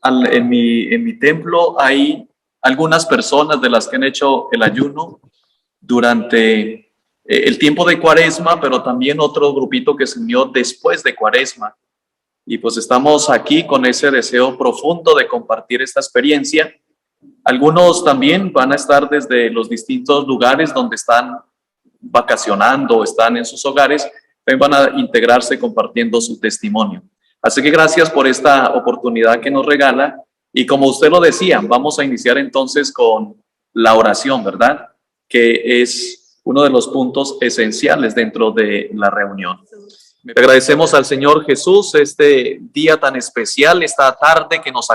En mi templo hay algunas personas de las que han hecho el ayuno durante el tiempo de Cuaresma, pero también otro grupito que se unió después de Cuaresma. Y pues estamos aquí con ese deseo profundo de compartir esta experiencia. Algunos también van a estar desde los distintos lugares donde están vacacionando, están en sus hogares, también van a integrarse compartiendo su testimonio. Así que gracias por esta oportunidad que nos regala. Y como usted lo decía, vamos a iniciar entonces con la oración, ¿verdad? Que es uno de los puntos esenciales dentro de la reunión. Le agradecemos al Señor Jesús este día tan especial, esta tarde que nos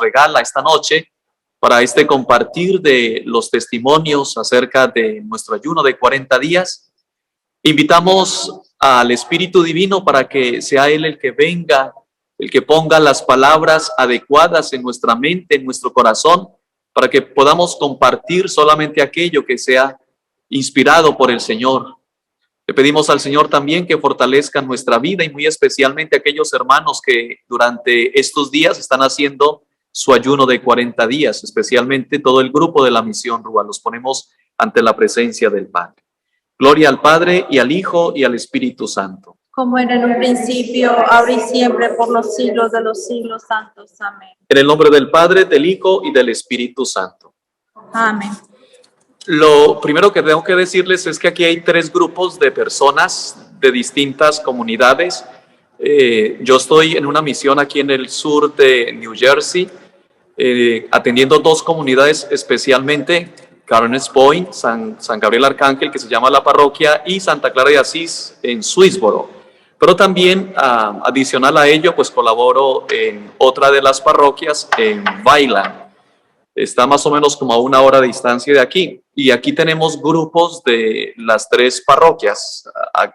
regala esta noche para este compartir de los testimonios acerca de nuestro ayuno de 40 días. Invitamos al Espíritu Divino para que sea Él el que venga, el que ponga las palabras adecuadas en nuestra mente, en nuestro corazón, para que podamos compartir solamente aquello que sea inspirado por el Señor. Le pedimos al Señor también que fortalezca nuestra vida y muy especialmente aquellos hermanos que durante estos días están haciendo su ayuno de 40 días, especialmente todo el grupo de la Misión Rúa. Los ponemos ante la presencia del Padre. Gloria al Padre y al Hijo y al Espíritu Santo. Como era en un principio, ahora y siempre, por los siglos de los siglos santos. Amén. En el nombre del Padre, del Hijo y del Espíritu Santo. Amén. Lo primero que tengo que decirles es que aquí hay 3 grupos de personas de distintas comunidades. Yo estoy en una misión aquí en el sur de New Jersey, atendiendo 2 comunidades especialmente, Carnes Point, San Gabriel Arcángel, que se llama la parroquia, y Santa Clara de Asís en Swissboro. Pero también, adicional a ello, pues colaboro en otra de las parroquias en Bailan. Está más o menos como a 1 hora de distancia de aquí. Y aquí tenemos grupos de las 3 parroquias,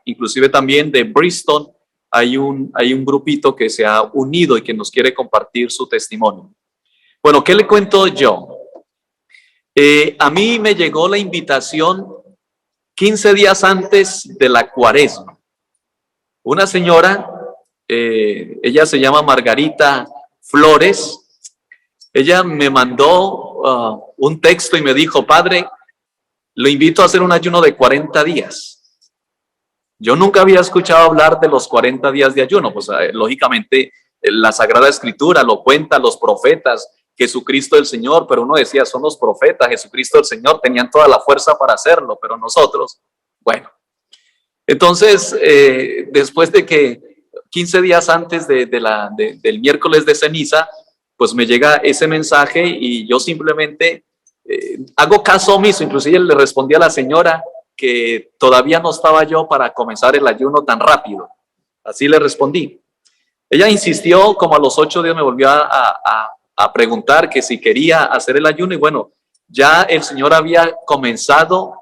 inclusive también de Bristol. Hay un grupito que se ha unido y que nos quiere compartir su testimonio. Bueno, ¿qué le cuento yo? A mí me llegó la invitación 15 días antes de la Cuaresma. Una señora, ella se llama Margarita Flores. Ella me mandó un texto y me dijo: Padre, lo invito a hacer un ayuno de 40 días. Yo nunca había escuchado hablar de los 40 días de ayuno. Pues lógicamente la Sagrada Escritura lo cuenta, los profetas, Jesucristo el Señor, pero uno decía, son los profetas, Jesucristo el Señor, tenían toda la fuerza para hacerlo, pero nosotros, bueno. Entonces, después de que 15 días antes del miércoles de ceniza, pues me llega ese mensaje y yo simplemente hago caso omiso. Inclusive le respondí a la señora que todavía no estaba yo para comenzar el ayuno tan rápido. Así le respondí. Ella insistió, como a los 8 días me volvió a preguntar que si quería hacer el ayuno, y bueno, ya el Señor había comenzado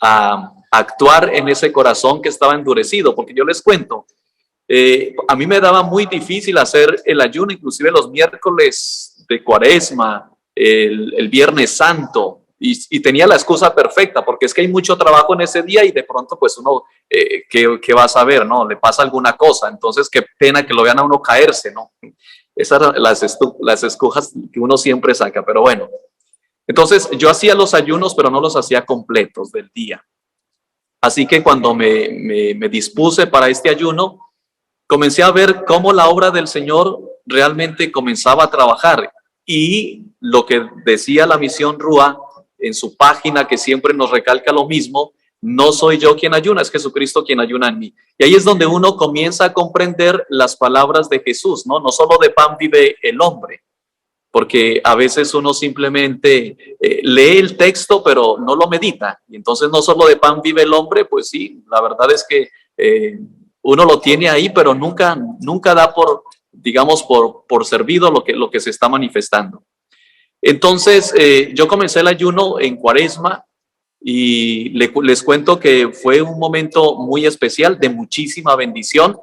a actuar en ese corazón que estaba endurecido, porque yo les cuento, a mí me daba muy difícil hacer el ayuno, inclusive los miércoles de Cuaresma, el Viernes Santo, y tenía la excusa perfecta, porque es que hay mucho trabajo en ese día y de pronto pues uno, ¿qué va a saber? ¿No? Le pasa alguna cosa, entonces qué pena que lo vean a uno caerse, ¿no? Esas son las excusas que uno siempre saca, pero bueno. Entonces yo hacía los ayunos, pero no los hacía completos del día. Así que cuando me dispuse para este ayuno, comencé a ver cómo la obra del Señor realmente comenzaba a trabajar. Y lo que decía la Misión Rúa en su página, que siempre nos recalca lo mismo: no soy yo quien ayuna, es Jesucristo quien ayuna en mí. Y ahí es donde uno comienza a comprender las palabras de Jesús, ¿no? No solo de pan vive el hombre, porque a veces uno simplemente lee el texto, pero no lo medita. Y entonces no solo de pan vive el hombre, pues sí, la verdad es que uno lo tiene ahí, pero nunca da por, digamos, por servido lo que se está manifestando. Entonces yo comencé el ayuno en Cuaresma y les cuento que fue un momento muy especial, de muchísima bendición,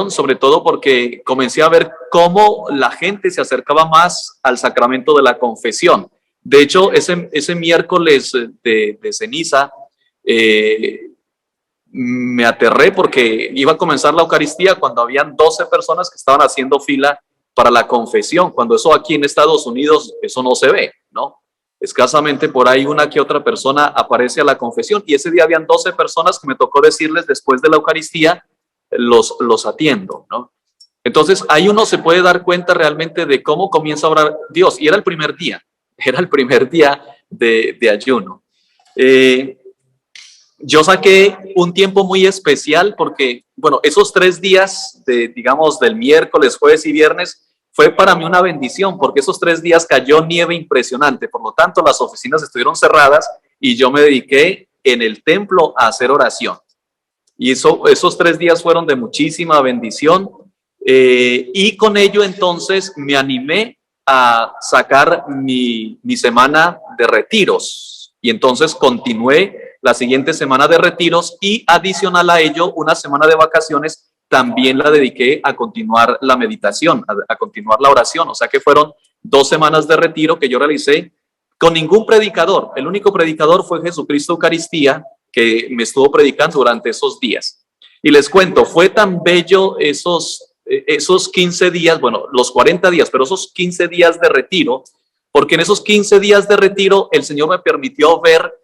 sobre todo porque comencé a ver cómo la gente se acercaba más al sacramento de la confesión. De hecho, ese miércoles de ceniza, me aterré porque iba a comenzar la Eucaristía cuando habían 12 personas que estaban haciendo fila para la confesión, cuando eso aquí en Estados Unidos, eso no se ve, ¿no? Escasamente por ahí una que otra persona aparece a la confesión, y ese día habían 12 personas que me tocó decirles después de la Eucaristía, los atiendo, ¿no? Entonces ahí uno se puede dar cuenta realmente de cómo comienza a orar Dios, y era el primer día de ayuno. Yo saqué un tiempo muy especial porque, bueno, esos 3 días digamos, del miércoles, jueves y viernes, fue para mí una bendición porque esos 3 días cayó nieve impresionante. Por lo tanto, las oficinas estuvieron cerradas y yo me dediqué en el templo a hacer oración. Y esos 3 días fueron de muchísima bendición. Y con ello, entonces, me animé a sacar mi semana de retiros. Y entonces continué la siguiente semana de retiros, y adicional a ello, una semana de vacaciones también la dediqué a continuar la meditación, a continuar la oración. O sea que fueron 2 semanas de retiro que yo realicé con ningún predicador. El único predicador fue Jesucristo Eucaristía, que me estuvo predicando durante esos días. Y les cuento, fue tan bello esos 15 días, bueno, los 40 días, pero esos 15 días de retiro, porque en esos 15 días de retiro el Señor me permitió ver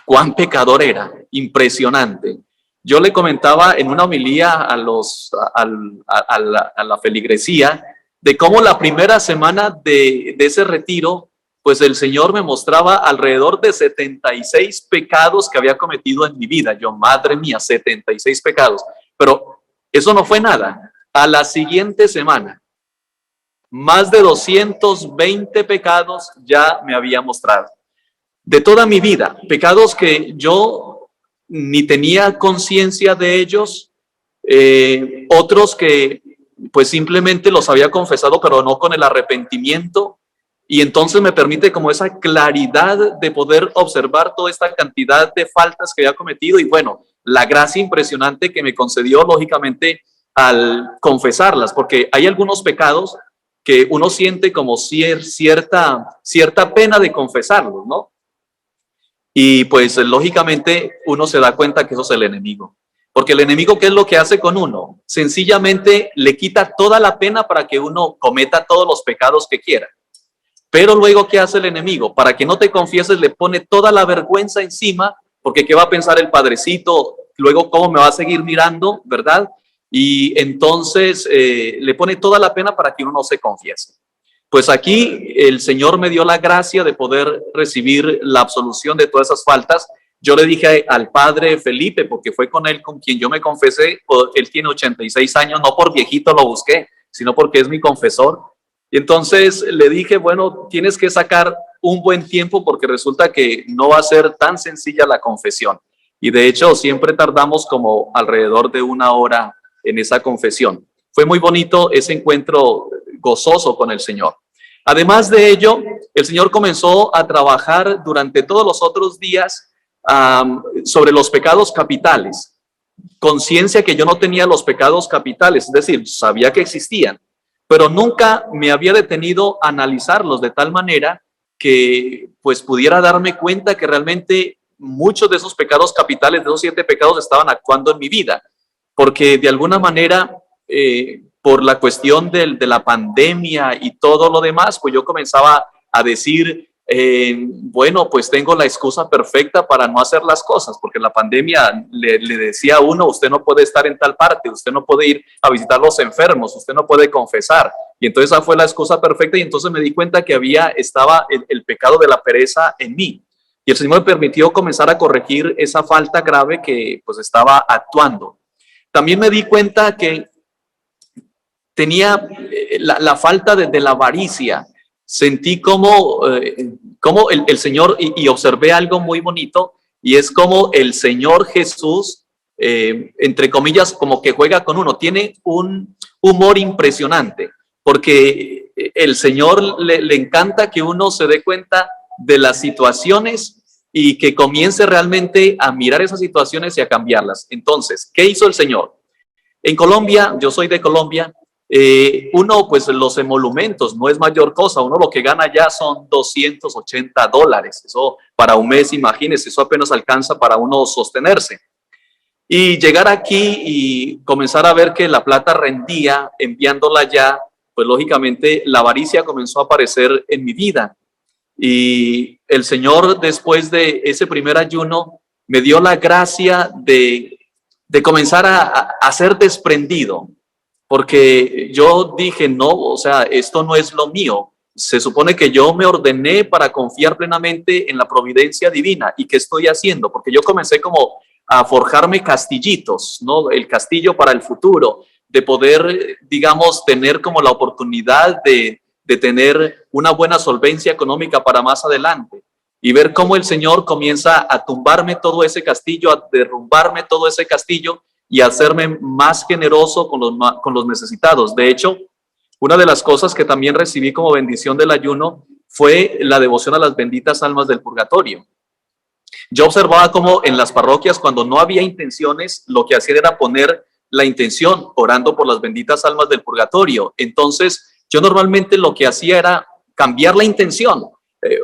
cuán pecador era, impresionante. Yo le comentaba en una homilía a la feligresía de cómo la primera semana de ese retiro, pues el Señor me mostraba alrededor de 76 pecados que había cometido en mi vida. Yo, madre mía, 76 pecados. Pero eso no fue nada. A la siguiente semana, más de 220 pecados ya me había mostrado. De toda mi vida, pecados que yo ni tenía conciencia de ellos, otros que pues simplemente los había confesado, pero no con el arrepentimiento, y entonces me permite como esa claridad de poder observar toda esta cantidad de faltas que había cometido, y bueno, la gracia impresionante que me concedió lógicamente al confesarlas, porque hay algunos pecados que uno siente como cierta pena de confesarlos, ¿no? Y pues lógicamente uno se da cuenta que eso es el enemigo. Porque el enemigo, ¿qué es lo que hace con uno? Sencillamente le quita toda la pena para que uno cometa todos los pecados que quiera. Pero luego, ¿qué hace el enemigo? Para que no te confieses, le pone toda la vergüenza encima, porque ¿qué va a pensar el padrecito? Luego, ¿cómo me va a seguir mirando? ¿Verdad? Y entonces le pone toda la pena para que uno no se confiese. Pues aquí el Señor me dio la gracia de poder recibir la absolución de todas esas faltas. Yo le dije al padre Felipe, porque fue con él con quien yo me confesé, él tiene 86 años, no por viejito lo busqué, sino porque es mi confesor. Y entonces le dije, bueno, tienes que sacar un buen tiempo porque resulta que no va a ser tan sencilla la confesión. Y de hecho siempre tardamos como alrededor de 1 hora en esa confesión. Fue muy bonito ese encuentro gozoso con el Señor. Además de ello, el Señor comenzó a trabajar durante todos los otros días sobre los pecados capitales. Conciencia que yo no tenía los pecados capitales, es decir, sabía que existían, pero nunca me había detenido a analizarlos de tal manera que pues pudiera darme cuenta que realmente muchos de esos pecados capitales, de esos 7 pecados, estaban actuando en mi vida, porque de alguna manera por la cuestión de la pandemia y todo lo demás, pues yo comenzaba a decir, bueno, pues tengo la excusa perfecta para no hacer las cosas, porque la pandemia le decía a uno, usted no puede estar en tal parte, usted no puede ir a visitar a los enfermos, usted no puede confesar. Y entonces esa fue la excusa perfecta, y entonces me di cuenta que estaba el pecado de la pereza en mí. Y el Señor me permitió comenzar a corregir esa falta grave que pues estaba actuando. También me di cuenta que tenía la falta de la avaricia. Sentí como el Señor, y observé algo muy bonito, y es como el Señor Jesús, entre comillas, como que juega con uno. Tiene un humor impresionante, porque el Señor le encanta que uno se dé cuenta de las situaciones y que comience realmente a mirar esas situaciones y a cambiarlas. Entonces, ¿qué hizo el Señor? En Colombia, yo soy de Colombia, uno, pues los emolumentos no es mayor cosa, uno lo que gana ya son $280, eso para un mes, imagínense, eso apenas alcanza para uno sostenerse. Y llegar aquí y comenzar a ver que la plata rendía enviándola ya, pues lógicamente la avaricia comenzó a aparecer en mi vida. Y el Señor, después de ese primer ayuno, me dio la gracia de comenzar a ser desprendido, porque yo dije, no, o sea, esto no es lo mío. Se supone que yo me ordené para confiar plenamente en la providencia divina. ¿Y qué estoy haciendo? Porque yo comencé como a forjarme castillitos, ¿no? El castillo para el futuro, de poder, digamos, tener como la oportunidad de tener una buena solvencia económica para más adelante. Y ver cómo el Señor comienza a tumbarme todo ese castillo, a derrumbarme todo ese castillo y hacerme más generoso con los necesitados. De hecho, una de las cosas que también recibí como bendición del ayuno fue la devoción a las benditas almas del purgatorio. Yo observaba cómo en las parroquias, cuando no había intenciones, lo que hacían era poner la intención orando por las benditas almas del purgatorio. Entonces, yo normalmente lo que hacía era cambiar la intención,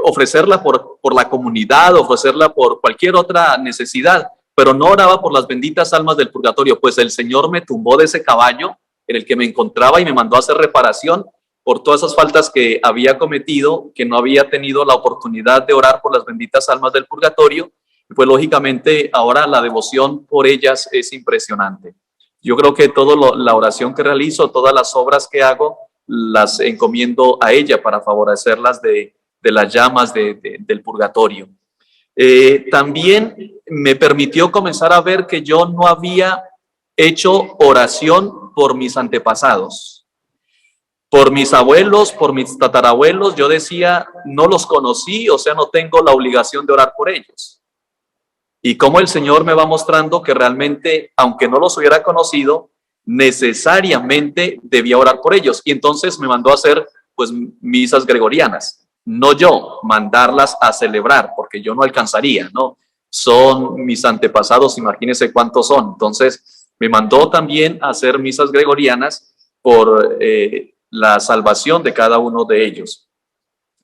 ofrecerla por la comunidad, ofrecerla por cualquier otra necesidad, pero no oraba por las benditas almas del purgatorio, pues el Señor me tumbó de ese caballo en el que me encontraba y me mandó a hacer reparación por todas esas faltas que había cometido, que no había tenido la oportunidad de orar por las benditas almas del purgatorio. Y pues lógicamente ahora la devoción por ellas es impresionante. Yo creo que toda la oración que realizo, todas las obras que hago, las encomiendo a ella para favorecerlas de las llamas del purgatorio. También me permitió comenzar a ver que yo no había hecho oración por mis antepasados, por mis abuelos, por mis tatarabuelos. Yo decía, no los conocí, o sea, no tengo la obligación de orar por ellos. Y cómo el Señor me va mostrando que realmente, aunque no los hubiera conocido, necesariamente debía orar por ellos. Y entonces me mandó a hacer, pues, misas gregorianas. No yo, mandarlas a celebrar, porque yo no alcanzaría, ¿no? Son mis antepasados, imagínense cuántos son. Entonces, me mandó también a hacer misas gregorianas por la salvación de cada uno de ellos.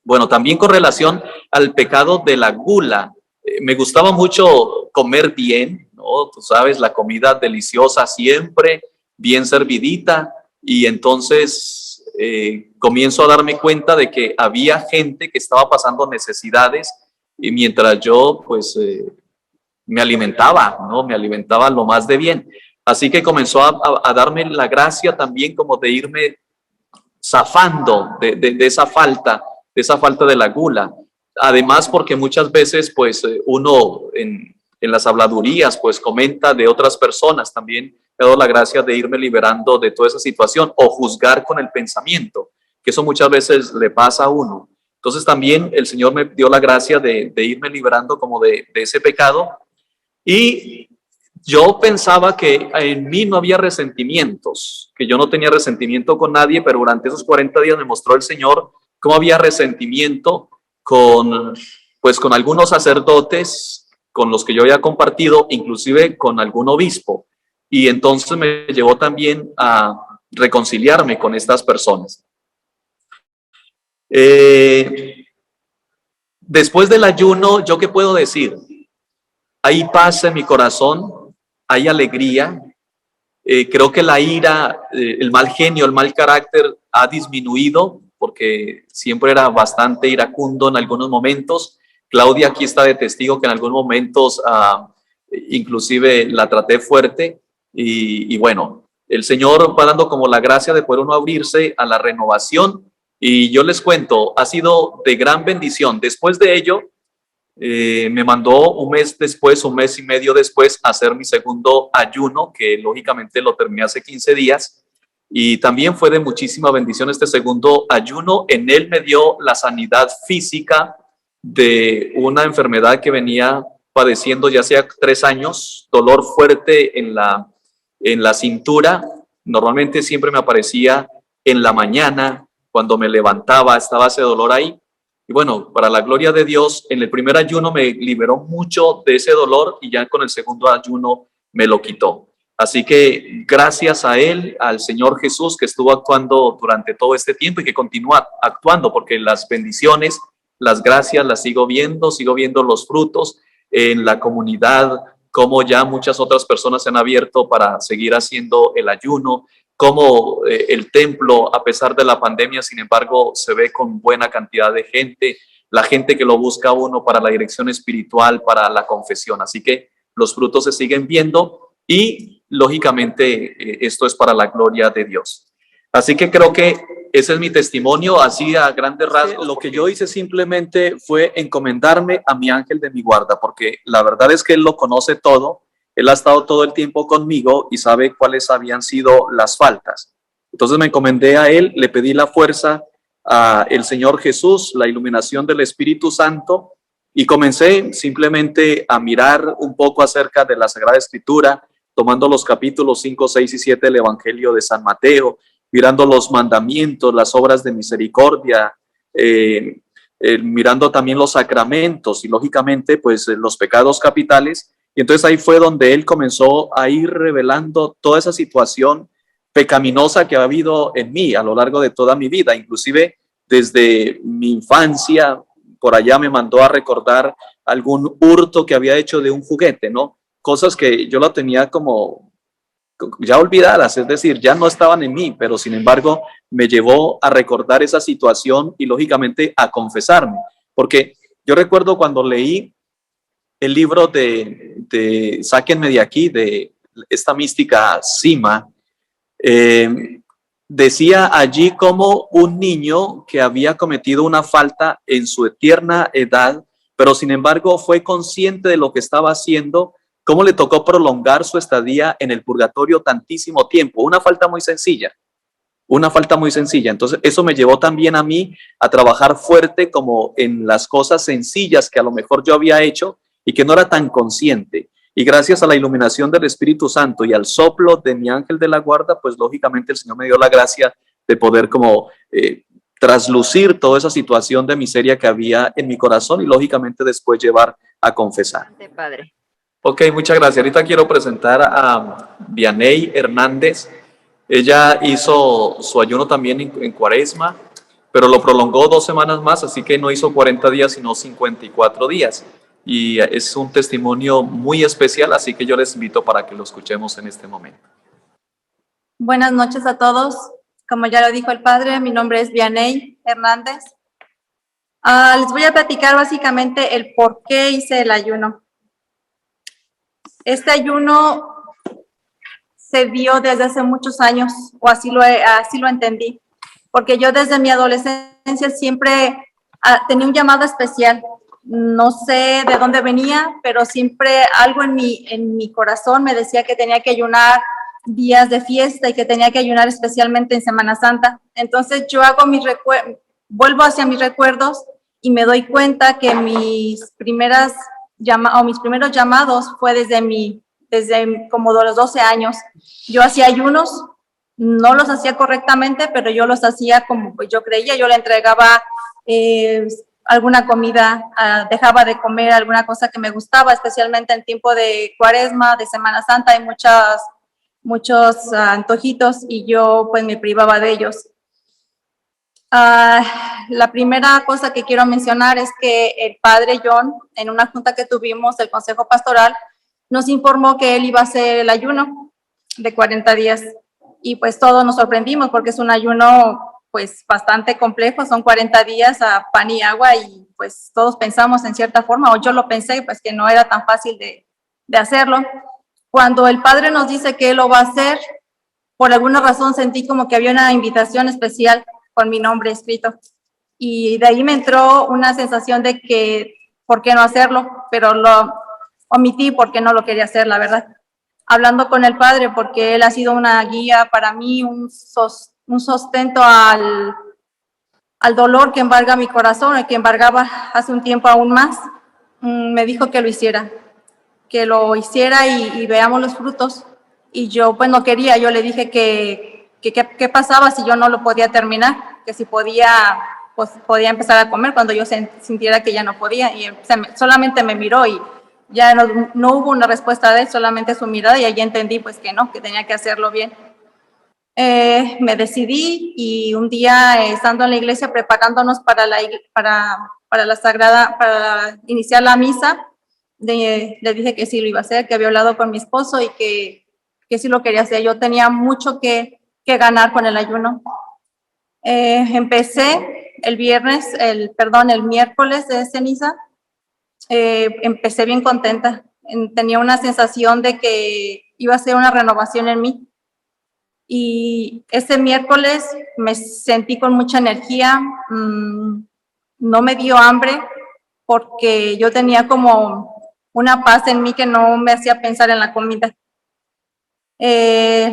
Bueno, también con relación al pecado de la gula, me gustaba mucho comer bien, ¿no? Tú sabes, la comida deliciosa siempre, bien servidita, y entonces comienzo a darme cuenta de que había gente que estaba pasando necesidades y mientras yo, pues, me alimentaba, ¿no? Me alimentaba lo más de bien. Así que comenzó a darme la gracia también como de irme zafando de esa falta de la gula. Además, porque muchas veces, pues, uno en las habladurías, pues, comenta de otras personas. También me doy la gracia de irme liberando de toda esa situación o juzgar con el pensamiento, que eso muchas veces le pasa a uno. Entonces también el Señor me dio la gracia de irme liberando como de ese pecado. Y yo pensaba que en mí no había resentimientos, que yo no tenía resentimiento con nadie, pero durante esos 40 días me mostró el Señor cómo había resentimiento pues con algunos sacerdotes con los que yo había compartido, inclusive con algún obispo. Y entonces me llevó también a reconciliarme con estas personas. Después del ayuno, ¿yo qué puedo decir? Hay paz en mi corazón, hay alegría. Creo que la ira, el mal genio, el mal carácter ha disminuido porque siempre era bastante iracundo en algunos momentos. Claudia aquí está de testigo que en algunos momentos inclusive la traté fuerte y bueno, el Señor va dando como la gracia de poder uno abrirse a la renovación y yo les cuento, ha sido de gran bendición. Después de ello, me mandó un mes después, un mes y medio después, a hacer mi segundo ayuno, que lógicamente lo terminé hace 15 días. Y también fue de muchísima bendición este segundo ayuno. En él me dio la sanidad física de una enfermedad que venía padeciendo ya hacía 3 años, dolor fuerte en la cintura. Normalmente siempre me aparecía en la mañana, cuando me levantaba, estaba ese dolor ahí. Y bueno, para la gloria de Dios, en el primer ayuno me liberó mucho de ese dolor y ya con el segundo ayuno me lo quitó. Así que gracias a Él, al Señor Jesús, que estuvo actuando durante todo este tiempo y que continúa actuando, porque las bendiciones, las gracias las sigo viendo los frutos en la comunidad cómo ya muchas otras personas se han abierto para seguir haciendo el ayuno, cómo el templo, a pesar de la pandemia, sin embargo, se ve con buena cantidad de gente, la gente que lo busca a uno para la dirección espiritual, para la confesión. Así que los frutos se siguen viendo y, lógicamente, esto es para la gloria de Dios. Así que creo que ese es mi testimonio, así a grandes rasgos. Lo que yo hice simplemente fue encomendarme a mi ángel de mi guarda, porque la verdad es que él lo conoce todo, él ha estado todo el tiempo conmigo y sabe cuáles habían sido las faltas. Entonces me encomendé a él, le pedí la fuerza al Señor Jesús, la iluminación del Espíritu Santo, y comencé simplemente a mirar un poco acerca de la Sagrada Escritura, tomando los capítulos 5, 6 y 7 del Evangelio de San Mateo, mirando los mandamientos, las obras de misericordia, mirando también los sacramentos y lógicamente pues los pecados capitales. Y entonces ahí fue donde él comenzó a ir revelando toda esa situación pecaminosa que ha habido en mí a lo largo de toda mi vida, inclusive desde mi infancia. Por allá me mandó a recordar algún hurto que había hecho de un juguete, ¿no? Cosas que yo la tenía como ya olvidadas, es decir, ya no estaban en mí, pero sin embargo me llevó a recordar esa situación y lógicamente a confesarme, porque yo recuerdo cuando leí el libro de Sáquenme de aquí, de esta mística Sima, decía allí como un niño que había cometido una falta en su tierna edad, pero sin embargo fue consciente de lo que estaba haciendo, cómo le tocó prolongar su estadía en el purgatorio tantísimo tiempo. Una falta muy sencilla, una falta muy sencilla. Entonces eso me llevó también a mí a trabajar fuerte como en las cosas sencillas que a lo mejor yo había hecho y que no era tan consciente. Y gracias a la iluminación del Espíritu Santo y al soplo de mi ángel de la guarda, pues lógicamente el Señor me dio la gracia de poder como traslucir toda esa situación de miseria que había en mi corazón y lógicamente después llevar a confesar. Padre. Ok, muchas gracias. Ahorita quiero presentar a Vianey Hernández. Ella hizo su ayuno también en Cuaresma, pero lo prolongó 2 semanas más, así que no hizo 40 días, sino 54 días. Y es un testimonio muy especial, así que yo les invito para que lo escuchemos en este momento. Buenas noches a todos. Como ya lo dijo el padre, mi nombre es Vianey Hernández. Les voy a platicar básicamente el por qué hice el ayuno. Este ayuno se dio desde hace muchos años, o así lo entendí, porque yo desde mi adolescencia siempre tenía un llamado especial. No sé de dónde venía, pero siempre algo en mi corazón me decía que tenía que ayunar días de fiesta y que tenía que ayunar especialmente en Semana Santa. Entonces yo vuelvo hacia mis recuerdos y me doy cuenta que mis primeros llamados fue desde como de los 12 años. Yo hacía ayunos, no los hacía correctamente, pero yo los hacía como pues yo creía. Yo le entregaba alguna comida, dejaba de comer alguna cosa que me gustaba, especialmente en tiempo de Cuaresma, de Semana Santa, hay muchos antojitos y yo pues me privaba de ellos. La primera cosa que quiero mencionar es que el padre John, en una junta que tuvimos del Consejo Pastoral, nos informó que él iba a hacer el ayuno de 40 días y pues todos nos sorprendimos porque es un ayuno pues bastante complejo, son 40 días a pan y agua y pues todos pensamos en cierta forma, o yo lo pensé, pues que no era tan fácil de hacerlo. Cuando el padre nos dice que él lo va a hacer, por alguna razón sentí como que había una invitación especial con mi nombre escrito. Y de ahí me entró una sensación de que, ¿por qué no hacerlo? Pero lo omití porque no lo quería hacer, la verdad. Hablando con el padre, porque él ha sido una guía para mí, un sostento al dolor que embarga mi corazón, el que embargaba hace un tiempo aún más, me dijo que lo hiciera y veamos los frutos. Y yo pues no quería, yo le dije que qué pasaba si yo no lo podía terminar, que si podía, pues podía empezar a comer cuando yo sintiera que ya no podía. Y solamente me miró y ya no hubo una respuesta de él, solamente su mirada, y allí entendí pues que no, que tenía que hacerlo bien. Me decidí y un día estando en la iglesia preparándonos para iniciar la misa, le dije que sí lo iba a hacer, que había hablado con mi esposo y que sí lo quería hacer. Yo tenía mucho que ganar con el ayuno. Empecé el miércoles de ceniza. Empecé bien contenta. Tenía una sensación de que iba a ser una renovación en mí. Y ese miércoles me sentí con mucha energía. No me dio hambre porque yo tenía como una paz en mí que no me hacía pensar en la comida.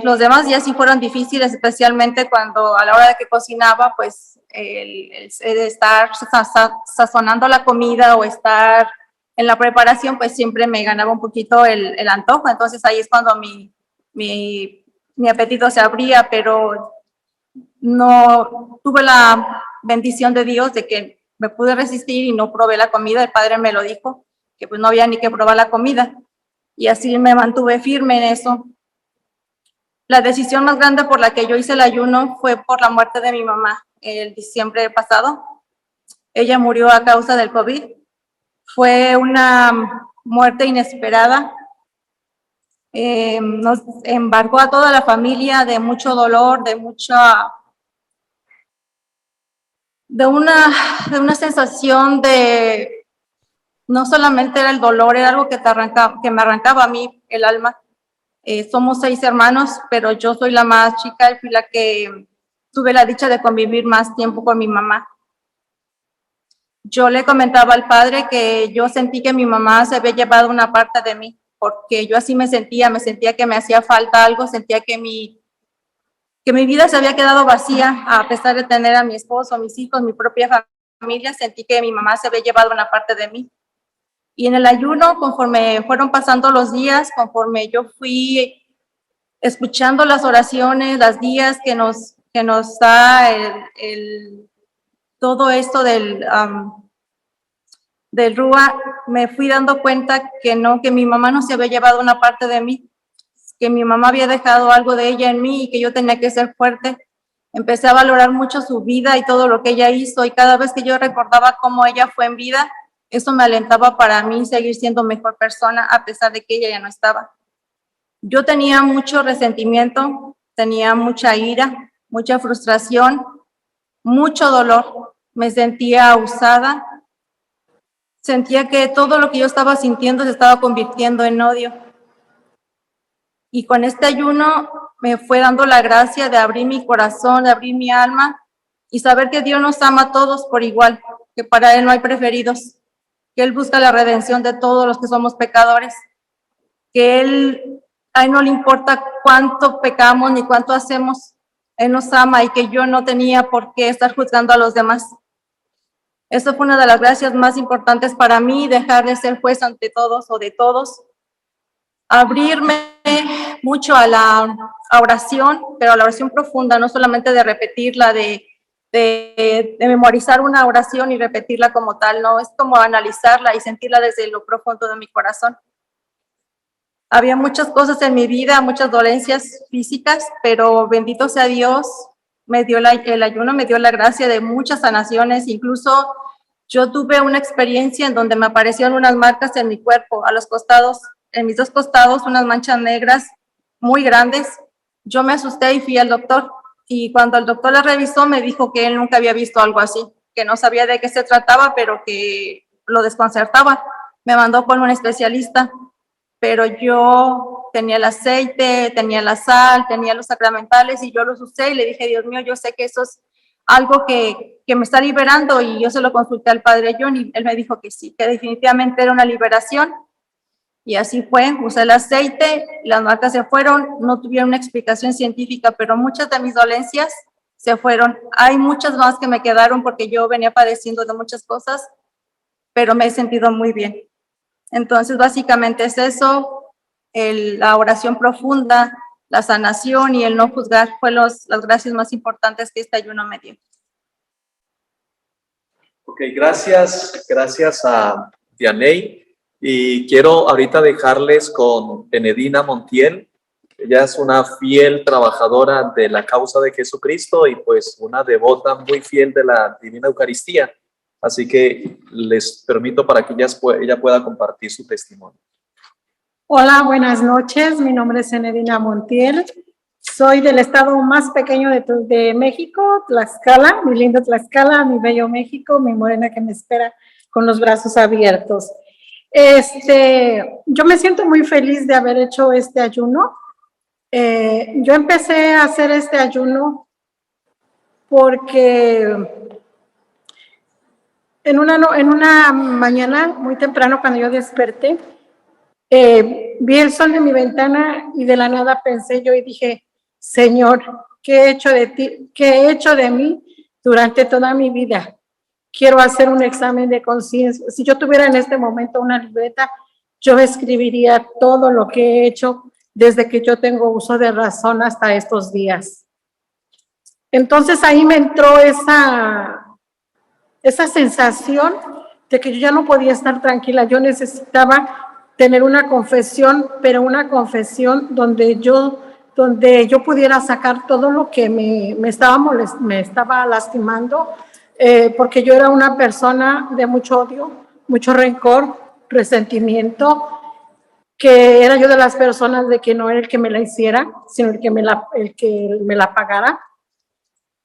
Los demás días sí fueron difíciles, especialmente cuando a la hora de que cocinaba, pues el estar sazonando la comida o estar en la preparación, pues siempre me ganaba un poquito el antojo. Entonces ahí es cuando mi apetito se abría, pero no tuve la bendición de Dios de que me pude resistir y no probé la comida. El Padre me lo dijo, que pues no había ni que probar la comida. Y así me mantuve firme en eso. La decisión más grande por la que yo hice el ayuno fue por la muerte de mi mamá el diciembre pasado. Ella murió a causa del COVID. Fue una muerte inesperada. Nos embargó a toda la familia de mucho dolor, de una sensación de, no solamente era el dolor, era algo que me arrancaba a mí el alma. Somos 6 hermanos, pero yo soy la más chica y fui la que tuve la dicha de convivir más tiempo con mi mamá. Yo le comentaba al Padre que yo sentí que mi mamá se había llevado una parte de mí, porque yo así me sentía que me hacía falta algo, sentía que mi vida se había quedado vacía, a pesar de tener a mi esposo, a mis hijos, mi propia familia, sentí que mi mamá se había llevado una parte de mí. Y en el ayuno, conforme fueron pasando los días, conforme yo fui escuchando las oraciones, las guías que nos da todo esto del Rúa, me fui dando cuenta que mi mamá no se había llevado una parte de mí, que mi mamá había dejado algo de ella en mí y que yo tenía que ser fuerte. Empecé a valorar mucho su vida y todo lo que ella hizo, y cada vez que yo recordaba cómo ella fue en vida, eso me alentaba para mí seguir siendo mejor persona a pesar de que ella ya no estaba. Yo tenía mucho resentimiento, tenía mucha ira, mucha frustración, mucho dolor. Me sentía usada, sentía que todo lo que yo estaba sintiendo se estaba convirtiendo en odio. Y con este ayuno me fue dando la gracia de abrir mi corazón, de abrir mi alma y saber que Dios nos ama a todos por igual, que para Él no hay preferidos, que Él busca la redención de todos los que somos pecadores, que a Él no le importa cuánto pecamos ni cuánto hacemos, Él nos ama y que yo no tenía por qué estar juzgando a los demás. Eso fue una de las gracias más importantes para mí, dejar de ser juez ante todos o de todos, abrirme mucho a la oración, pero a la oración profunda, no solamente de repetirla, de memorizar una oración y repetirla como tal, no, es como analizarla y sentirla desde lo profundo de mi corazón. Había muchas cosas en mi vida, muchas dolencias físicas, pero bendito sea Dios, el ayuno me dio la gracia de muchas sanaciones. Incluso yo tuve una experiencia en donde me aparecieron unas marcas en mi cuerpo, a los costados, en mis 2 costados, unas manchas negras muy grandes. Yo me asusté y fui al doctor, y cuando el doctor la revisó me dijo que él nunca había visto algo así, que no sabía de qué se trataba, pero que lo desconcertaba. Me mandó con un especialista, pero yo tenía el aceite, tenía la sal, tenía los sacramentales y yo los usé y le dije, Dios mío, yo sé que eso es algo que me está liberando, y yo se lo consulté al Padre John y él me dijo que sí, que definitivamente era una liberación. Y así fue, usé el aceite, las marcas se fueron, no tuvieron una explicación científica, pero muchas de mis dolencias se fueron. Hay muchas más que me quedaron porque yo venía padeciendo de muchas cosas, pero me he sentido muy bien. Entonces, básicamente es eso, la oración profunda, la sanación y el no juzgar fue las gracias más importantes que este ayuno me dio. Ok, gracias a Dianey. Y quiero ahorita dejarles con Enedina Montiel. Ella es una fiel trabajadora de la causa de Jesucristo y pues una devota muy fiel de la Divina Eucaristía. Así que les permito para que ella pueda compartir su testimonio. Hola, buenas noches. Mi nombre es Enedina Montiel. Soy del estado más pequeño de México, Tlaxcala, mi lindo Tlaxcala, mi bello México, mi morena que me espera con los brazos abiertos. Yo me siento muy feliz de haber hecho este ayuno. Yo empecé a hacer este ayuno porque en una mañana muy temprano, cuando yo desperté, vi el sol de mi ventana y de la nada pensé yo y dije, Señor, ¿qué he hecho de ti? ¿Qué he hecho de mí durante toda mi vida? Quiero hacer un examen de conciencia. Si yo tuviera en este momento una libreta, yo escribiría todo lo que he hecho desde que yo tengo uso de razón hasta estos días. Entonces ahí me entró esa sensación de que yo ya no podía estar tranquila. Yo necesitaba tener una confesión, pero una confesión donde yo pudiera sacar todo lo que me estaba lastimando, porque yo era una persona de mucho odio, mucho rencor, resentimiento, que era yo de las personas de que no era el que me la hiciera, sino el que me la pagara.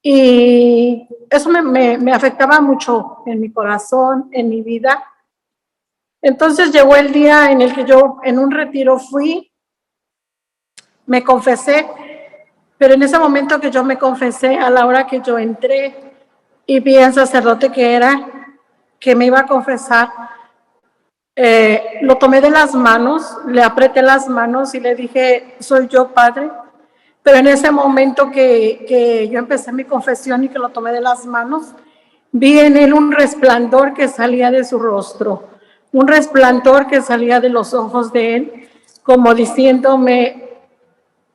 Y eso me afectaba mucho en mi corazón, en mi vida. Entonces llegó el día en el que yo en un retiro fui, me confesé, pero en ese momento que yo me confesé, a la hora que yo entré y vi al sacerdote que me iba a confesar, lo tomé de las manos, le apreté las manos y le dije, soy yo, Padre. Pero en ese momento que yo empecé mi confesión y que lo tomé de las manos, vi en él un resplandor que salía de su rostro, un resplandor que salía de los ojos de él, como diciéndome,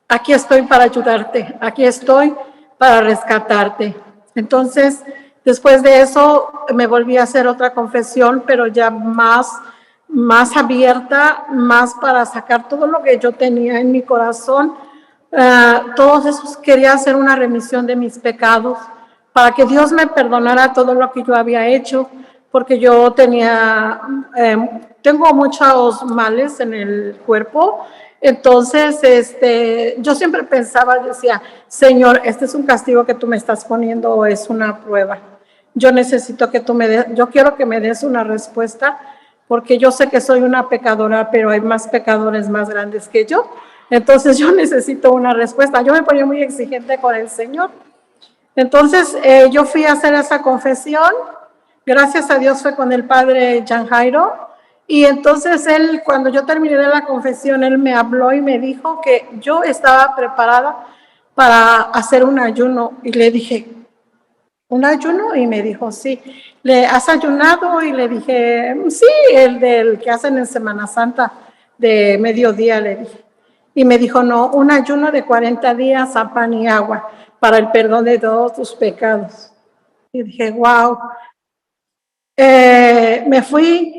aquí estoy para ayudarte, aquí estoy para rescatarte. Entonces, después de eso, me volví a hacer otra confesión, pero ya más abierta, más para sacar todo lo que yo tenía en mi corazón. Todos esos, quería hacer una remisión de mis pecados, para que Dios me perdonara todo lo que yo había hecho, porque yo tengo muchos males en el cuerpo. Entonces, yo siempre pensaba, decía, Señor, este es un castigo que tú me estás poniendo o es una prueba. Yo necesito que yo quiero que me des una respuesta, porque yo sé que soy una pecadora, pero hay más pecadores más grandes que yo. Entonces yo necesito una respuesta. Yo me ponía muy exigente con el Señor. Entonces yo fui a hacer esa confesión. Gracias a Dios fue con el padre Jan Jairo. Y entonces él, cuando yo terminé de la confesión, él me habló y me dijo que yo estaba preparada para hacer un ayuno. Y le dije, ¿un ayuno? Y me dijo, sí. ¿Le has ayunado? Y le dije, sí, el del que hacen en Semana Santa de mediodía, le dije. Y me dijo, no, un ayuno de 40 días a pan y agua para el perdón de todos tus pecados. Y dije, wow. Me fui.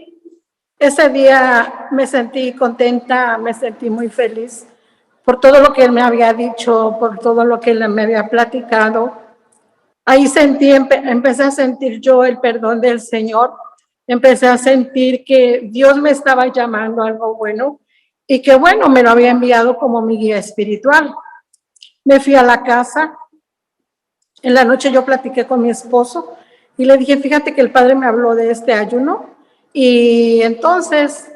Ese día me sentí contenta, me sentí muy feliz por todo lo que él me había dicho, por todo lo que él me había platicado. Ahí empecé a sentir yo el perdón del Señor. Empecé a sentir que Dios me estaba llamando a algo bueno y que bueno, me lo había enviado como mi guía espiritual. Me fui a la casa. En la noche yo platiqué con mi esposo y le dije, fíjate que el padre me habló de este ayuno y entonces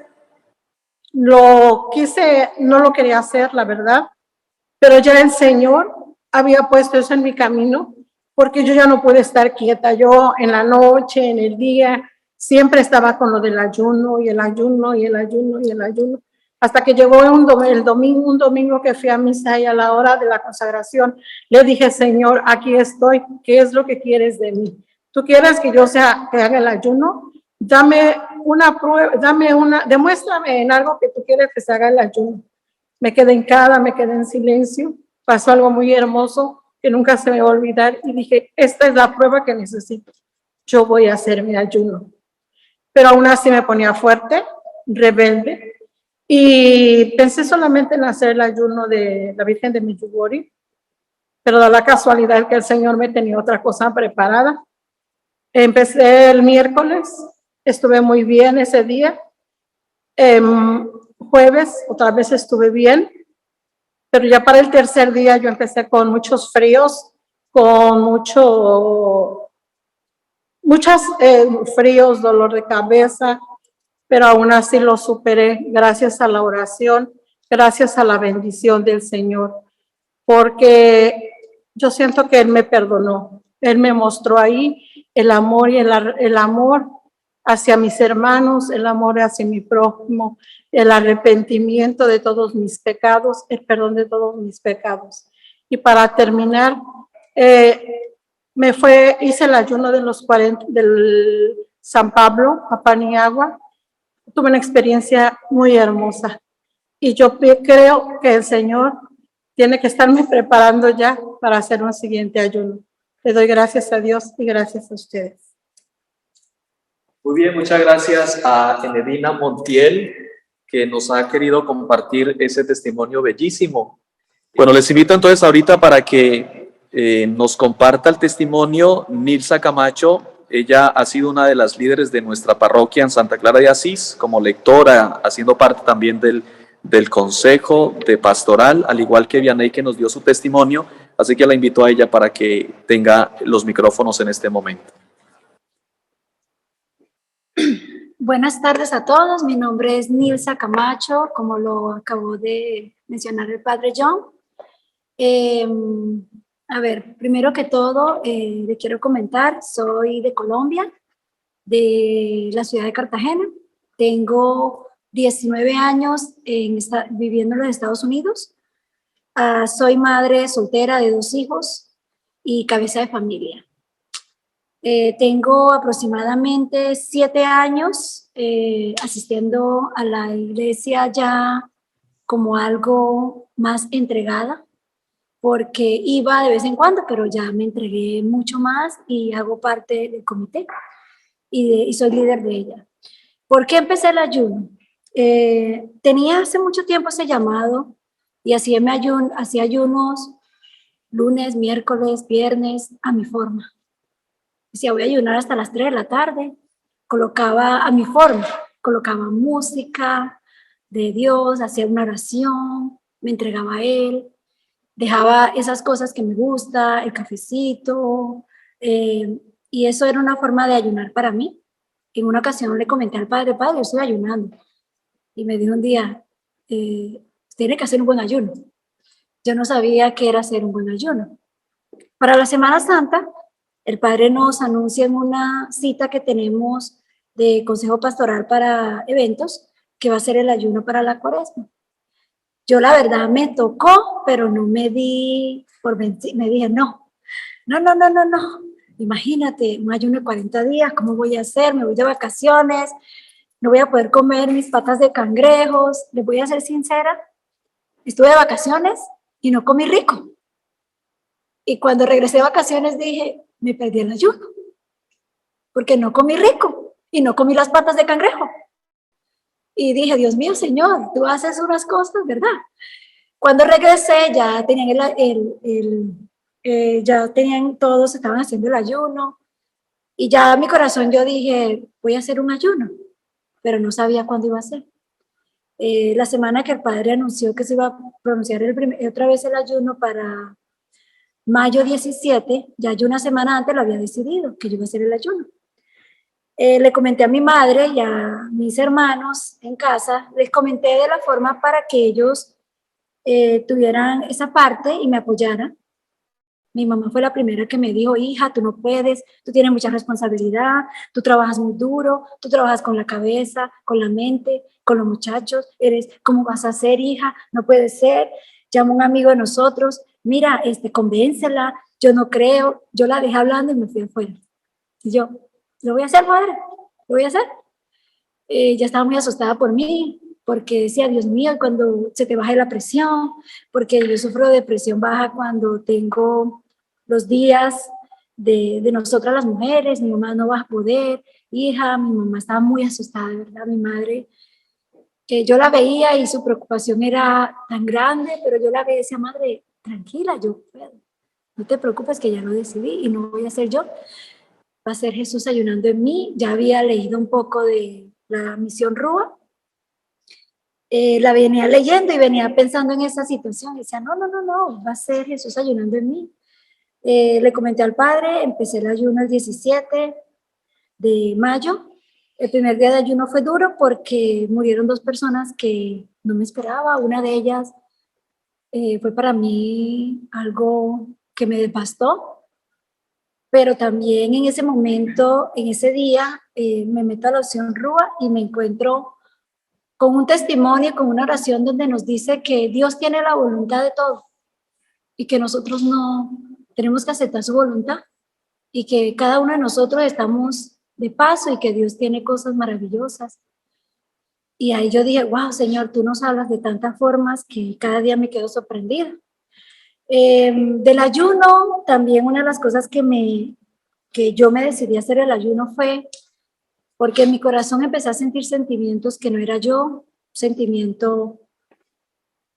no lo quería hacer, la verdad, pero ya el Señor había puesto eso en mi camino porque yo ya no pude estar quieta. Yo en la noche, en el día, siempre estaba con lo del ayuno y el ayuno y el ayuno y el ayuno. Hasta que llegó un domingo que fui a misa y a la hora de la consagración, le dije, Señor, aquí estoy, ¿qué es lo que quieres de mí? ¿Tú quieres que que haga el ayuno? Dame una prueba, demuéstrame en algo que tú quieres que se haga el ayuno. Me quedé hincada, me quedé en silencio, pasó algo muy hermoso que nunca se me va a olvidar y dije, esta es la prueba que necesito, yo voy a hacer mi ayuno. Pero aún así me ponía fuerte, rebelde, y pensé solamente en hacer el ayuno de la Virgen de Medjugorje, pero da la casualidad que el Señor me tenía otra cosa preparada. Empecé el miércoles, estuve muy bien ese día. Jueves otra vez estuve bien, pero ya para el tercer día yo empecé con muchos fríos, con muchos fríos, dolor de cabeza, pero aún así lo superé gracias a la oración, gracias a la bendición del Señor, porque yo siento que Él me perdonó, Él me mostró ahí el amor y el amor hacia mis hermanos, el amor hacia mi prójimo, el arrepentimiento de todos mis pecados, el perdón de todos mis pecados. Y para terminar, hice el ayuno de los 40 del San Pablo, a pan y agua. Tuve una experiencia muy hermosa. Y yo creo que el Señor tiene que estarme preparando ya para hacer un siguiente ayuno. Le doy gracias a Dios y gracias a ustedes. Muy bien, muchas gracias a Enedina Montiel, que nos ha querido compartir ese testimonio bellísimo. Bueno, les invito entonces ahorita para que nos comparta el testimonio Nilsa Camacho. Ella ha sido una de las líderes de nuestra parroquia en Santa Clara de Asís, como lectora, haciendo parte también del consejo de pastoral, al igual que Vianey, que nos dio su testimonio. Así que la invito a ella para que tenga los micrófonos en este momento. Buenas tardes a todos, mi nombre es Nilsa Camacho, como lo acabó de mencionar el padre John. A ver, primero que todo, le quiero comentar, soy de Colombia, de la ciudad de Cartagena. Tengo 19 años viviendo en los Estados Unidos. Soy madre soltera de 2 hijos y cabeza de familia. Tengo aproximadamente 7 años asistiendo a la iglesia ya como algo más entregada, porque iba de vez en cuando, pero ya me entregué mucho más y hago parte del comité y soy líder de ella. ¿Por qué empecé el ayuno? Tenía hace mucho tiempo ese llamado y hacía ayunos lunes, miércoles, viernes, a mi forma. Decía, voy a ayunar hasta las 3 de la tarde. Colocaba a mi forma, colocaba música de Dios, hacía una oración, me entregaba a Él, dejaba esas cosas que me gusta, el cafecito, y eso era una forma de ayunar para mí. En una ocasión le comenté al padre, yo estoy ayunando. Y me dijo un día, tiene que hacer un buen ayuno. Yo no sabía qué era hacer un buen ayuno. Para la Semana Santa, el padre nos anuncia en una cita que tenemos de Consejo Pastoral para eventos, que va a ser el ayuno para la Cuaresma. Yo la verdad me tocó, pero no me di por vencido. Me dije, no. Imagínate, un ayuno de 40 días, ¿cómo voy a hacer? Me voy de vacaciones, no voy a poder comer mis patas de cangrejos. Les voy a ser sincera, estuve de vacaciones y no comí rico. Y cuando regresé de vacaciones dije, me perdí el ayuno, porque no comí rico y no comí las patas de cangrejo. Y dije, Dios mío, Señor, tú haces unas cosas, ¿verdad? Cuando regresé ya tenían todos estaban haciendo el ayuno y ya en mi corazón yo dije, voy a hacer un ayuno, pero no sabía cuándo iba a ser. La semana que el padre anunció que se iba a pronunciar otra vez el ayuno para mayo 17, ya yo una semana antes lo había decidido, que yo iba a hacer el ayuno. Le comenté a mi madre y a mis hermanos en casa, les comenté de la forma para que ellos tuvieran esa parte y me apoyaran. Mi mamá fue la primera que me dijo, hija, tú no puedes, tú tienes mucha responsabilidad, tú trabajas muy duro, tú trabajas con la cabeza, con la mente, con los muchachos, ¿cómo vas a hacer, hija? No puede ser. Llama un amigo de nosotros, mira, convéncela, yo no creo. Yo la dejé hablando y me fui afuera. Y yo, lo voy a hacer, madre, lo voy a hacer. Ya estaba muy asustada por mí, porque decía, Dios mío, cuando se te baje la presión, porque yo sufro de presión baja cuando tengo los días de nosotras las mujeres, mi mamá no va a poder, hija, mi mamá estaba muy asustada, de verdad, mi madre, que yo la veía y su preocupación era tan grande, pero yo la veía y decía, madre, tranquila, yo puedo, no te preocupes que ya lo decidí y no voy a ser yo. va a ser Jesús ayunando en mí. Ya había leído un poco de la misión Rúa. La venía leyendo y venía pensando en esa situación. Y decía, no, va a ser Jesús ayunando en mí. Le comenté al Padre, empecé el ayuno el 17 de mayo. El primer día de ayuno fue duro porque murieron 2 personas que no me esperaba. Una de ellas fue para mí algo que me devastó, pero también en ese momento, en ese día, me meto a la opción Rúa y me encuentro con un testimonio, con una oración donde nos dice que Dios tiene la voluntad de todo y que nosotros no tenemos que aceptar su voluntad y que cada uno de nosotros estamos de paso y que Dios tiene cosas maravillosas. Y ahí yo dije, wow, Señor, tú nos hablas de tantas formas que cada día me quedo sorprendida. Del ayuno, también una de las cosas que yo me decidí a hacer el ayuno fue porque en mi corazón empecé a sentir sentimientos que no era yo, sentimiento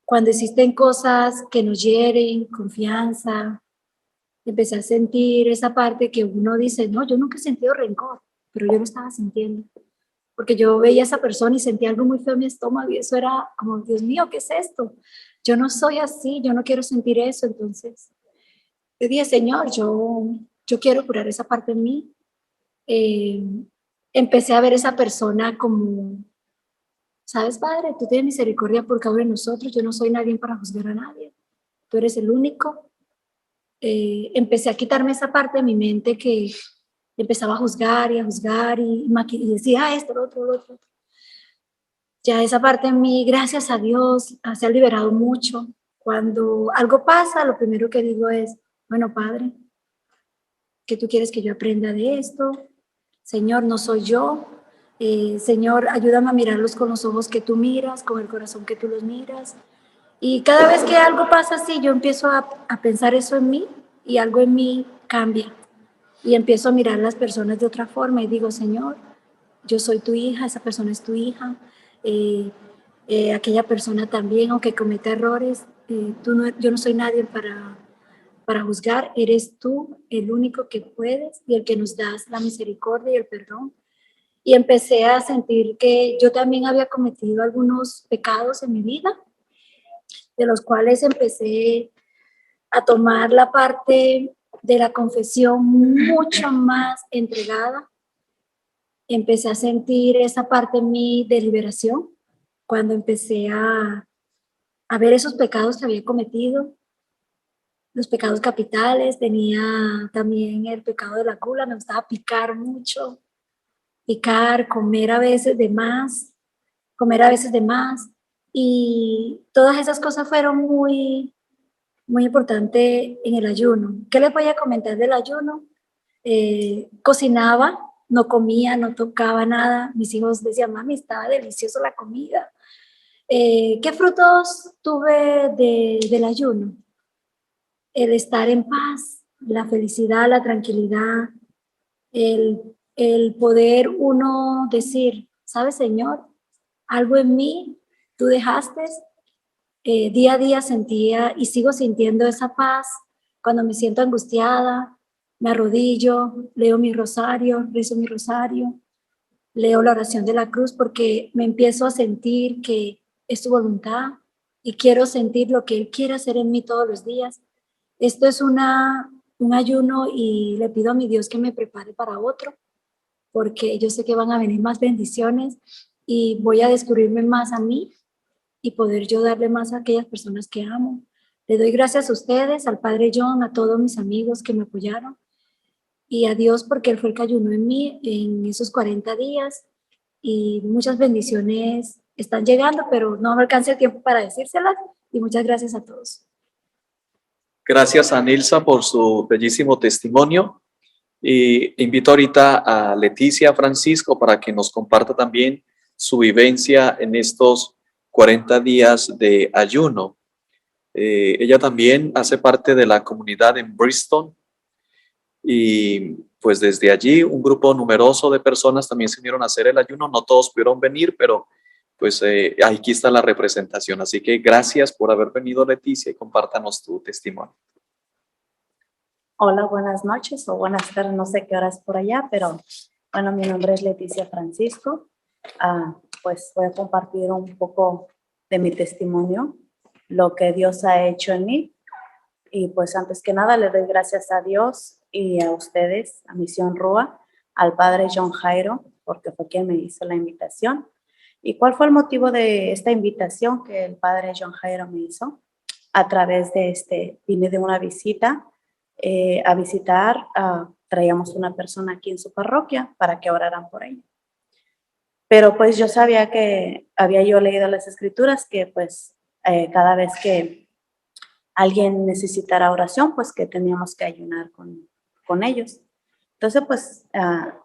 cuando existen cosas que nos hieren, confianza. Empecé a sentir esa parte que uno dice, no, yo nunca he sentido rencor, pero yo lo estaba sintiendo. Porque yo veía a esa persona y sentía algo muy feo en mi estómago y eso era como, Dios mío, ¿qué es esto? Yo no soy así, yo no quiero sentir eso. Entonces, yo dije, Señor, yo quiero curar esa parte en mí. Empecé a ver esa persona como, ¿sabes, Padre? Tú tienes misericordia por cada uno de nosotros. Yo no soy nadie para juzgar a nadie. Tú eres el único. Empecé a quitarme esa parte de mi mente que empezaba a juzgar y decía esto, lo otro. Ya esa parte de mí, gracias a Dios, se ha liberado mucho. Cuando algo pasa, lo primero que digo es, bueno, Padre, ¿qué tú quieres que yo aprenda de esto? Señor, no soy yo. Señor, ayúdame a mirarlos con los ojos que tú miras, con el corazón que tú los miras. Y cada vez que algo pasa así, yo empiezo a pensar eso en mí y algo en mí cambia. Y empiezo a mirar a las personas de otra forma y digo, Señor, yo soy tu hija, esa persona es tu hija, aquella persona también, aunque cometa errores, yo no soy nadie para juzgar, eres tú el único que puedes y el que nos das la misericordia y el perdón. Y empecé a sentir que yo también había cometido algunos pecados en mi vida, de los cuales empecé a tomar la parte de la confesión mucho más entregada. Empecé a sentir esa parte en mí de liberación cuando empecé a ver esos pecados que había cometido, los pecados capitales. Tenía también el pecado de la gula, me gustaba picar mucho, comer a veces de más, y todas esas cosas fueron muy, muy importantes en el ayuno. ¿Qué les voy a comentar del ayuno? Cocinaba, no comía, no tocaba nada. Mis hijos decían, mami, estaba deliciosa la comida. ¿Qué frutos tuve del ayuno? El estar en paz, la felicidad, la tranquilidad, el poder uno decir, ¿sabes, Señor? Algo en mí tú dejaste. Día a día sentía y sigo sintiendo esa paz. Cuando me siento angustiada, me arrodillo, leo mi rosario, rezo mi rosario, leo la oración de la cruz porque me empiezo a sentir que es su voluntad y quiero sentir lo que Él quiere hacer en mí todos los días. Esto es un ayuno y le pido a mi Dios que me prepare para otro, porque yo sé que van a venir más bendiciones y voy a descubrirme más a mí y poder yo darle más a aquellas personas que amo. Le doy gracias a ustedes, al Padre John, a todos mis amigos que me apoyaron y a Dios porque Él fue el que ayunó en mí en esos 40 días y muchas bendiciones están llegando, pero no me alcanza el tiempo para decírselas y muchas gracias a todos. Gracias a Nilsa por su bellísimo testimonio. Y invito ahorita a Leticia Francisco para que nos comparta también su vivencia en estos 40 días de ayuno. Ella también hace parte de la comunidad en Bristol y pues desde allí un grupo numeroso de personas también se unieron a hacer el ayuno. No todos pudieron venir, pero pues aquí está la representación. Así que gracias por haber venido, Leticia, y compártanos tu testimonio. Hola, buenas noches o buenas tardes, no sé qué hora es por allá, pero bueno, mi nombre es Leticia Francisco. Pues voy a compartir un poco de mi testimonio, lo que Dios ha hecho en mí. Y pues antes que nada le doy gracias a Dios y a ustedes, a Misión Rúa, al padre John Jairo, porque fue quien me hizo la invitación. ¿Y cuál fue el motivo de esta invitación que el padre John Jairo me hizo? A través de vine de una visita a visitar, traíamos una persona aquí en su parroquia para que oraran por ella. Pero pues yo sabía que había yo leído las escrituras que pues cada vez que alguien necesitara oración, pues que teníamos que ayunar con ellos. Entonces pues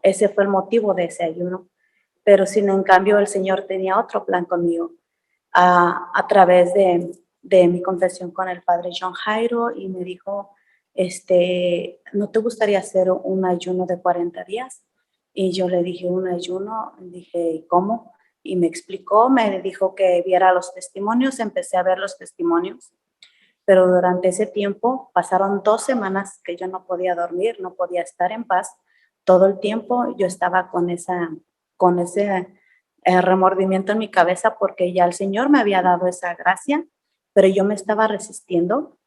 ese fue el motivo de ese ayuno. Pero sin en cambio el Señor tenía otro plan conmigo a través de mi confesión con el padre John Jairo y me dijo, ¿no te gustaría hacer un ayuno de 40 días? Y yo le dije, un ayuno, dije, ¿cómo? Y me explicó, me dijo que viera los testimonios, empecé a ver los testimonios, pero durante ese tiempo pasaron 2 semanas que yo no podía dormir, no podía estar en paz. Todo el tiempo yo estaba con ese remordimiento en mi cabeza porque ya el Señor me había dado esa gracia, pero yo me estaba resistiendo.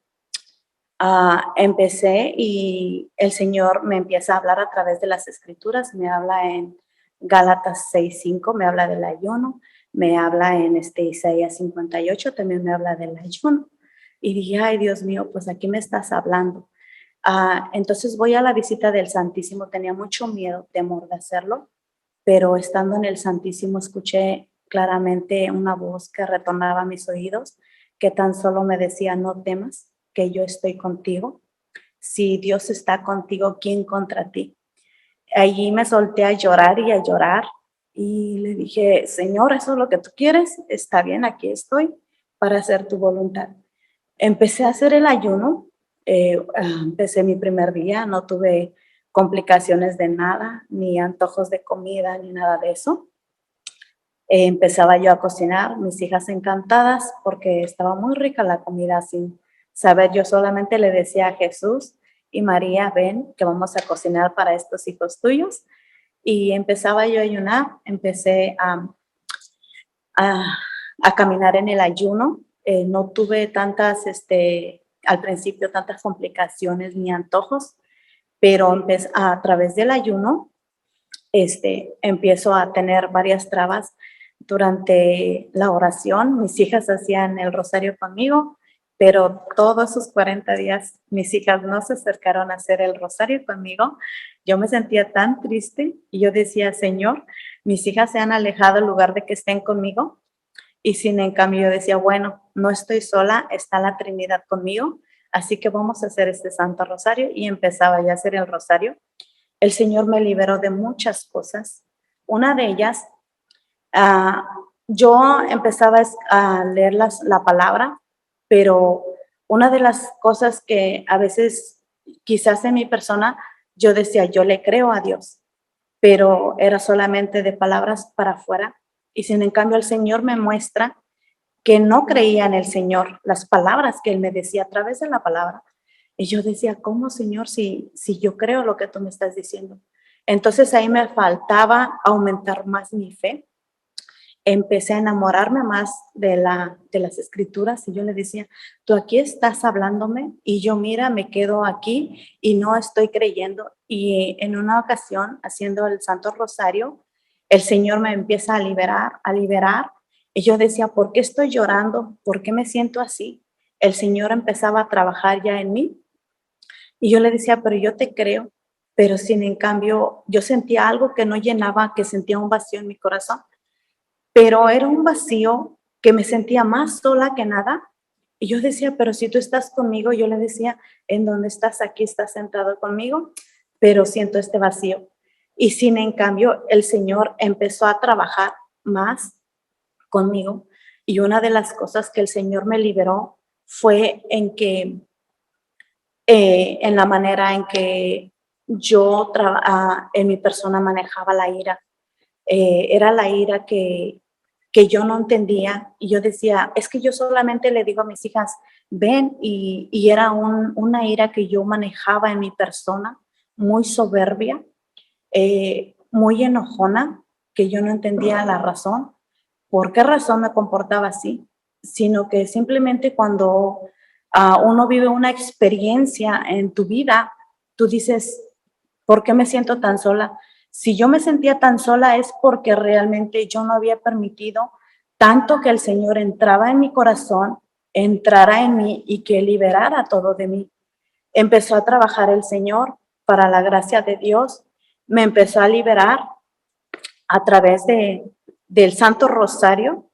Empecé y el Señor me empieza a hablar a través de las escrituras, me habla en Gálatas 6:5, me habla del ayuno, me habla en Isaías 58, también me habla del ayuno. Y dije, ay Dios mío, pues aquí me estás hablando. Entonces voy a la visita del Santísimo, tenía mucho miedo, temor de hacerlo, pero estando en el Santísimo escuché claramente una voz que retornaba a mis oídos, que tan solo me decía, no temas, que yo estoy contigo. Si Dios está contigo, ¿quién contra ti? Allí me solté a llorar y le dije, Señor, eso es lo que tú quieres, está bien, aquí estoy para hacer tu voluntad. Empecé a hacer el ayuno, empecé mi primer día, no tuve complicaciones de nada, ni antojos de comida, ni nada de eso. Empezaba yo a cocinar, mis hijas encantadas porque estaba muy rica la comida sin saber. Yo solamente le decía a Jesús y María, ven que vamos a cocinar para estos hijos tuyos. Y empezaba yo a ayunar, empecé a caminar en el ayuno. No tuve al principio tantas complicaciones ni antojos, pero a través del ayuno empiezo a tener varias trabas durante la oración. Mis hijas hacían el rosario conmigo, pero todos esos 40 días mis hijas no se acercaron a hacer el rosario conmigo. Yo me sentía tan triste y yo decía, Señor, mis hijas se han alejado en lugar de que estén conmigo. Y sin en cambio yo decía, bueno, no estoy sola, está la Trinidad conmigo, así que vamos a hacer este Santo Rosario. Y empezaba ya a hacer el rosario. El Señor me liberó de muchas cosas. Una de ellas, yo empezaba a leer la palabra, pero una de las cosas que a veces quizás en mi persona yo decía, yo le creo a Dios, pero era solamente de palabras para afuera. Y sin en cambio el Señor me muestra que no creía en el Señor, las palabras que Él me decía a través de la palabra. Y yo decía, ¿cómo, Señor, si yo creo lo que tú me estás diciendo? Entonces ahí me faltaba aumentar más mi fe. Empecé a enamorarme más de las escrituras y yo le decía, tú aquí estás hablándome y yo mira, me quedo aquí y no estoy creyendo. Y en una ocasión, haciendo el Santo Rosario, el Señor me empieza a liberar. Y yo decía, ¿por qué estoy llorando? ¿Por qué me siento así? El Señor empezaba a trabajar ya en mí. Y yo le decía, pero yo te creo, pero sin en cambio, yo sentía algo que no llenaba, que sentía un vacío en mi corazón, pero era un vacío que me sentía más sola que nada. Y yo decía, pero si tú estás conmigo, yo le decía, ¿en dónde estás? Aquí estás sentado conmigo, pero siento este vacío. Y sin en cambio, el Señor empezó a trabajar más conmigo. Y una de las cosas que el Señor me liberó fue en la manera en que yo en mi persona manejaba la ira. Era la ira que que yo no entendía. Y yo decía, es que yo solamente le digo a mis hijas, ven, y era una ira que yo manejaba en mi persona, muy soberbia, muy enojona, que yo no entendía la razón, por qué razón me comportaba así, sino que simplemente cuando uno vive una experiencia en tu vida, tú dices, ¿por qué me siento tan sola? Si yo me sentía tan sola es porque realmente yo no había permitido tanto que el Señor entraba en mi corazón, entrara en mí y que liberara todo de mí. Empezó a trabajar el Señor para la gracia de Dios, me empezó a liberar a través del Santo Rosario,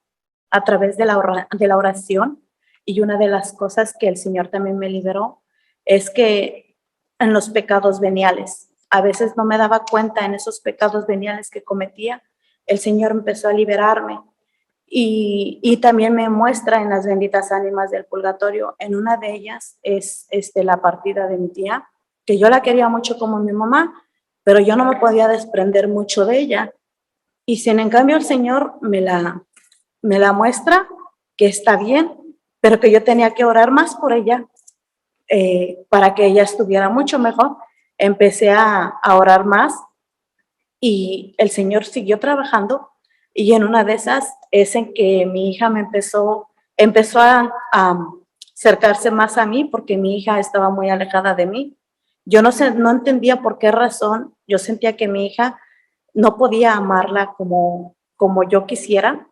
a través de la oración. Y una de las cosas que el Señor también me liberó es que en los pecados veniales, a veces no me daba cuenta en esos pecados veniales que cometía, el Señor empezó a liberarme. Y también me muestra en las benditas ánimas del purgatorio. En una de ellas es la partida de mi tía, que yo la quería mucho como mi mamá, pero yo no me podía desprender mucho de ella. Y sin en cambio el Señor me la muestra, que está bien, pero que yo tenía que orar más por ella, para que ella estuviera mucho mejor. Empecé a orar más y el Señor siguió trabajando, y en una de esas es en que mi hija me empezó a acercarse más a mí, porque mi hija estaba muy alejada de mí. Yo no entendía por qué razón. Yo sentía que mi hija no podía amarla como yo quisiera,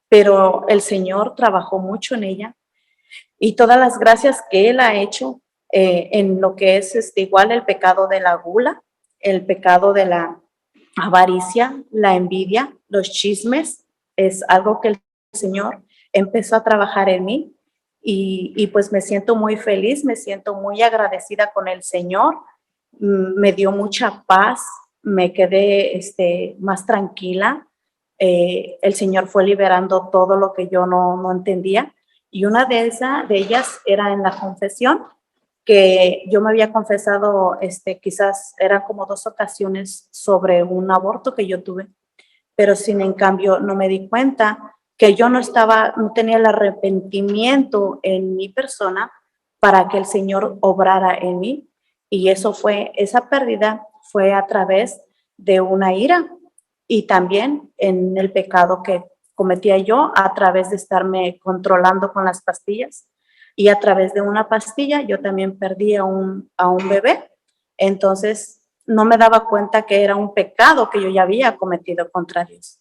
pero el Señor trabajó mucho en ella, y todas las gracias que Él ha hecho en lo que es igual el pecado de la gula, el pecado de la avaricia, la envidia, los chismes, es algo que el Señor empezó a trabajar en mí, y pues me siento muy feliz, me siento muy agradecida con el Señor. Me dio mucha paz, me quedé más tranquila. El Señor fue liberando todo lo que yo no entendía, y una de ellas era en la confesión, que yo me había confesado, quizás eran como 2 ocasiones sobre un aborto que yo tuve, pero sin en cambio no me di cuenta que yo no tenía el arrepentimiento en mi persona para que el Señor obrara en mí, y esa pérdida fue a través de una ira, y también en el pecado que cometía yo a través de estarme controlando con las pastillas. Y a través de una pastilla yo también perdí a un bebé. Entonces no me daba cuenta que era un pecado que yo ya había cometido contra Dios.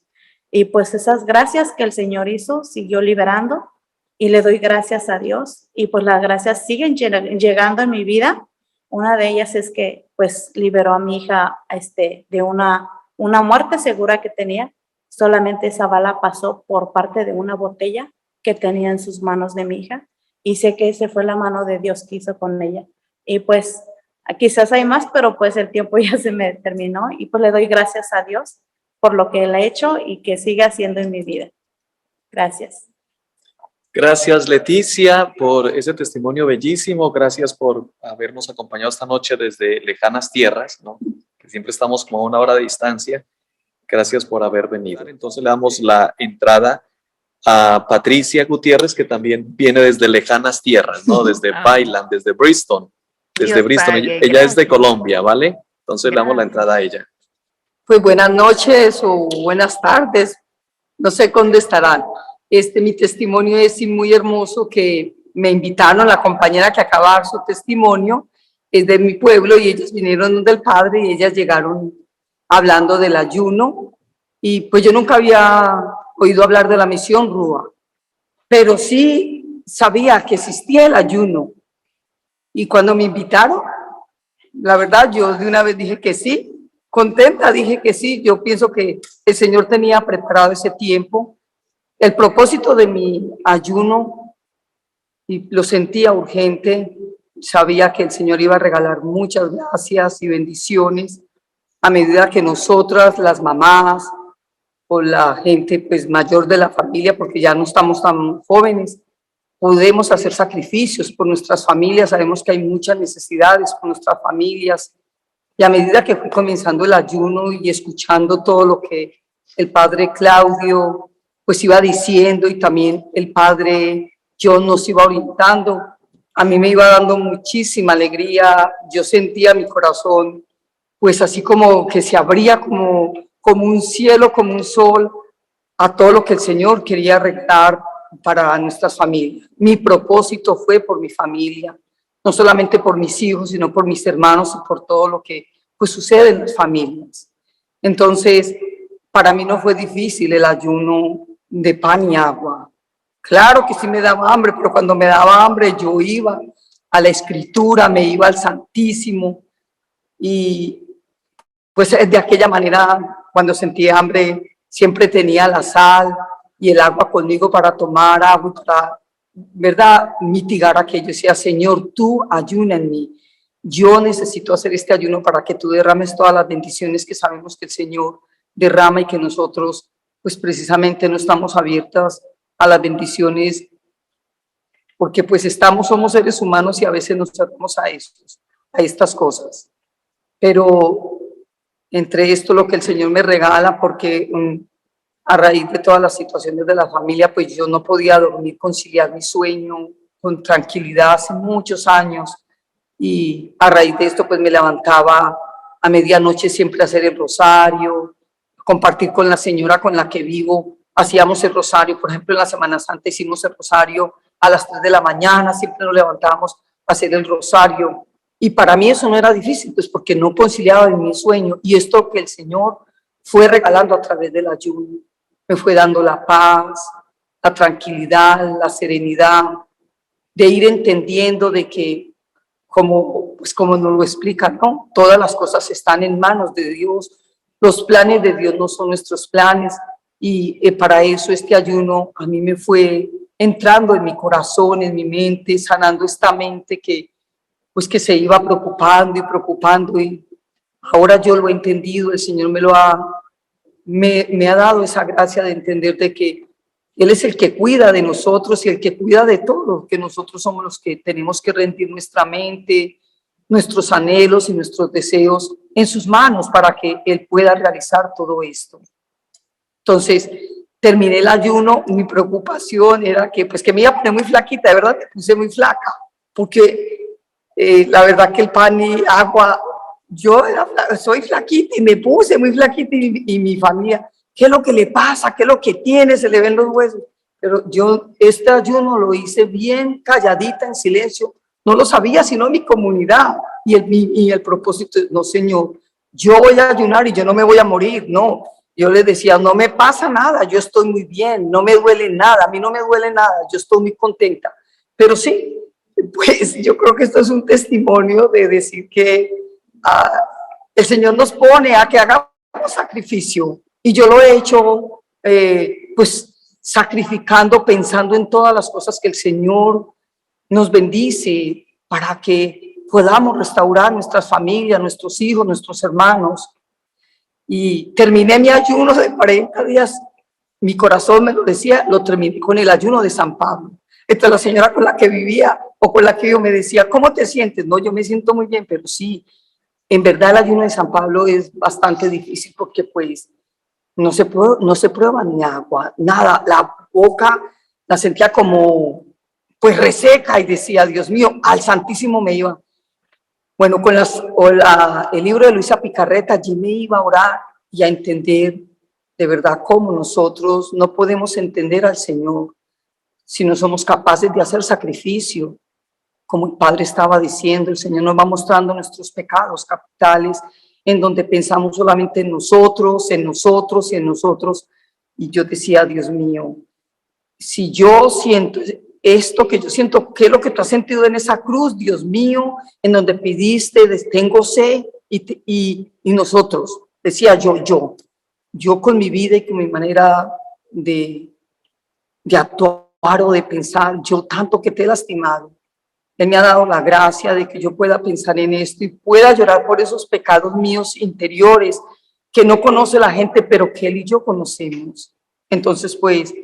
Y pues esas gracias que el Señor hizo, siguió liberando, y le doy gracias a Dios. Y pues las gracias siguen llegando en mi vida. Una de ellas es que pues liberó a mi hija de una muerte segura que tenía. Solamente esa bala pasó por parte de una botella que tenía en sus manos de mi hija, y sé que esa fue la mano de Dios que hizo con ella. Y pues quizás hay más, pero pues el tiempo ya se me terminó, y pues le doy gracias a Dios por lo que Él ha hecho y que sigue haciendo en mi vida. Gracias. Gracias, Leticia, por ese testimonio bellísimo. Gracias por habernos acompañado esta noche desde lejanas tierras, ¿no? Que siempre estamos como a 1 hora de distancia. Gracias por haber venido. Entonces le damos la entrada a Patricia Gutiérrez, que también viene desde lejanas tierras, ¿no? Desde Bailan, desde Bristol. Desde Bristol. Ella es de Colombia, ¿vale? Entonces le damos la entrada a ella. Pues buenas noches o buenas tardes, no sé dónde estarán. Mi testimonio es muy hermoso, que me invitaron, la compañera que acaba de dar su testimonio es de mi pueblo, y ellas vinieron del Padre, y ellas llegaron hablando del ayuno, y pues yo nunca había oído hablar de la misión Rúa, pero sí sabía que existía el ayuno, y cuando me invitaron, la verdad yo de una vez dije que sí. Contenta, dije que sí. Yo pienso que el Señor tenía preparado ese tiempo. El propósito de mi ayuno, y lo sentía urgente, sabía que el Señor iba a regalar muchas gracias y bendiciones a medida que nosotras, las mamás o la gente pues mayor de la familia, porque ya no estamos tan jóvenes, podemos hacer sacrificios por nuestras familias. Sabemos que hay muchas necesidades por nuestras familias. Y a medida que fui comenzando el ayuno y escuchando todo lo que el padre Claudio pues iba diciendo y también el Padre John nos iba orientando. A mí me iba dando muchísima alegría, yo sentía mi corazón pues así como que se abría como un cielo, como un sol, a todo lo que el Señor quería arreglar para nuestras familias. Mi propósito fue por mi familia, no solamente por mis hijos, sino por mis hermanos y por todo lo que pues sucede en las familias. Entonces, para mí no fue difícil el ayuno de pan y agua. Claro que sí me daba hambre, pero cuando me daba hambre yo iba a la Escritura, me iba al Santísimo y pues de aquella manera, cuando sentía hambre, siempre tenía la sal y el agua conmigo para tomar agua, para, ¿verdad?, mitigar aquello. Decía, Señor, tú ayuna en mí. Yo necesito hacer este ayuno para que tú derrames todas las bendiciones que sabemos que el Señor derrama y que nosotros, pues precisamente no estamos abiertas a las bendiciones porque pues somos seres humanos y a veces nos cerramos a estas cosas. Pero entre esto lo que el Señor me regala, porque a raíz de todas las situaciones de la familia, pues yo no podía dormir, conciliar mi sueño con tranquilidad hace muchos años, y a raíz de esto pues me levantaba a medianoche siempre a hacer el rosario, compartir con la señora con la que vivo, hacíamos el rosario. Por ejemplo, en la Semana Santa hicimos el rosario a las 3 de la mañana, siempre nos levantábamos a hacer el rosario. Y para mí eso no era difícil, pues porque no conciliaba en mi sueño. Y esto que el Señor fue regalando a través del ayuno, me fue dando la paz, la tranquilidad, la serenidad, de ir entendiendo de que, como nos lo explica, ¿no? Todas las cosas están en manos de Dios. Los planes de Dios no son nuestros planes. Y para eso este ayuno a mí me fue entrando en mi corazón, en mi mente, sanando esta mente que se iba preocupando, y ahora yo lo he entendido. El Señor me ha dado esa gracia de entender de que Él es el que cuida de nosotros y el que cuida de todo, que nosotros somos los que tenemos que rendir nuestra mente, nuestros anhelos y nuestros deseos en sus manos para que Él pueda realizar todo esto. Entonces, terminé el ayuno. Mi preocupación era que me iba a poner muy flaquita. De verdad me puse muy flaca, porque la verdad que el pan y agua, soy flaquita y me puse muy flaquita, y mi familia, ¿qué es lo que le pasa? ¿Qué es lo que tiene? Se le ven los huesos. Pero yo este ayuno lo hice bien calladita, en silencio. No lo sabía sino mi comunidad, y el propósito, no, Señor, yo voy a ayunar y yo no me voy a morir, no. Yo les decía, no me pasa nada, yo estoy muy bien, no me duele nada, a mí no me duele nada, yo estoy muy contenta. Pero sí, pues yo creo que esto es un testimonio de decir que el Señor nos pone a que hagamos sacrificio, y yo lo he hecho pues sacrificando, pensando en todas las cosas que el Señor nos bendice para que podamos restaurar nuestras familias, nuestros hijos, nuestros hermanos. Y terminé mi ayuno de 40 días, mi corazón me lo decía, lo terminé con el ayuno de San Pablo. Entonces la señora con la que vivía o con la que yo me decía, ¿cómo te sientes? No, yo me siento muy bien, pero sí, en verdad el ayuno de San Pablo es bastante difícil, porque pues no se prueba ni agua, nada. La boca la sentía como pues reseca, y decía, Dios mío, al Santísimo me iba. Bueno, con el libro de Luisa Picarreta, allí me iba a orar y a entender de verdad cómo nosotros no podemos entender al Señor si no somos capaces de hacer sacrificio. Como el Padre estaba diciendo, el Señor nos va mostrando nuestros pecados capitales, en donde pensamos solamente en nosotros, en nosotros y en nosotros. Y yo decía, Dios mío, si yo siento esto que yo siento, ¿qué es lo que tú has sentido en esa cruz, Dios mío, en donde pidiste, tengo sed? Y nosotros, decía yo con mi vida y con mi manera de actuar o de pensar, yo tanto que te he lastimado. Él me ha dado la gracia de que yo pueda pensar en esto y pueda llorar por esos pecados míos interiores que no conoce la gente, pero que Él y yo conocemos. Entonces, pues,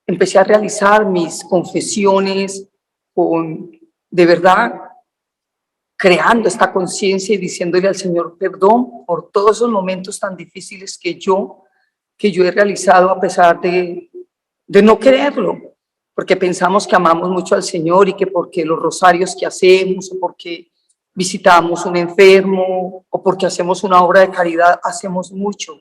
empecé a realizar mis confesiones de verdad, creando esta conciencia y diciéndole al Señor perdón por todos esos momentos tan difíciles que yo he realizado, a pesar de de no quererlo, porque pensamos que amamos mucho al Señor y que porque los rosarios que hacemos, o porque visitamos un enfermo, o porque hacemos una obra de caridad, hacemos mucho.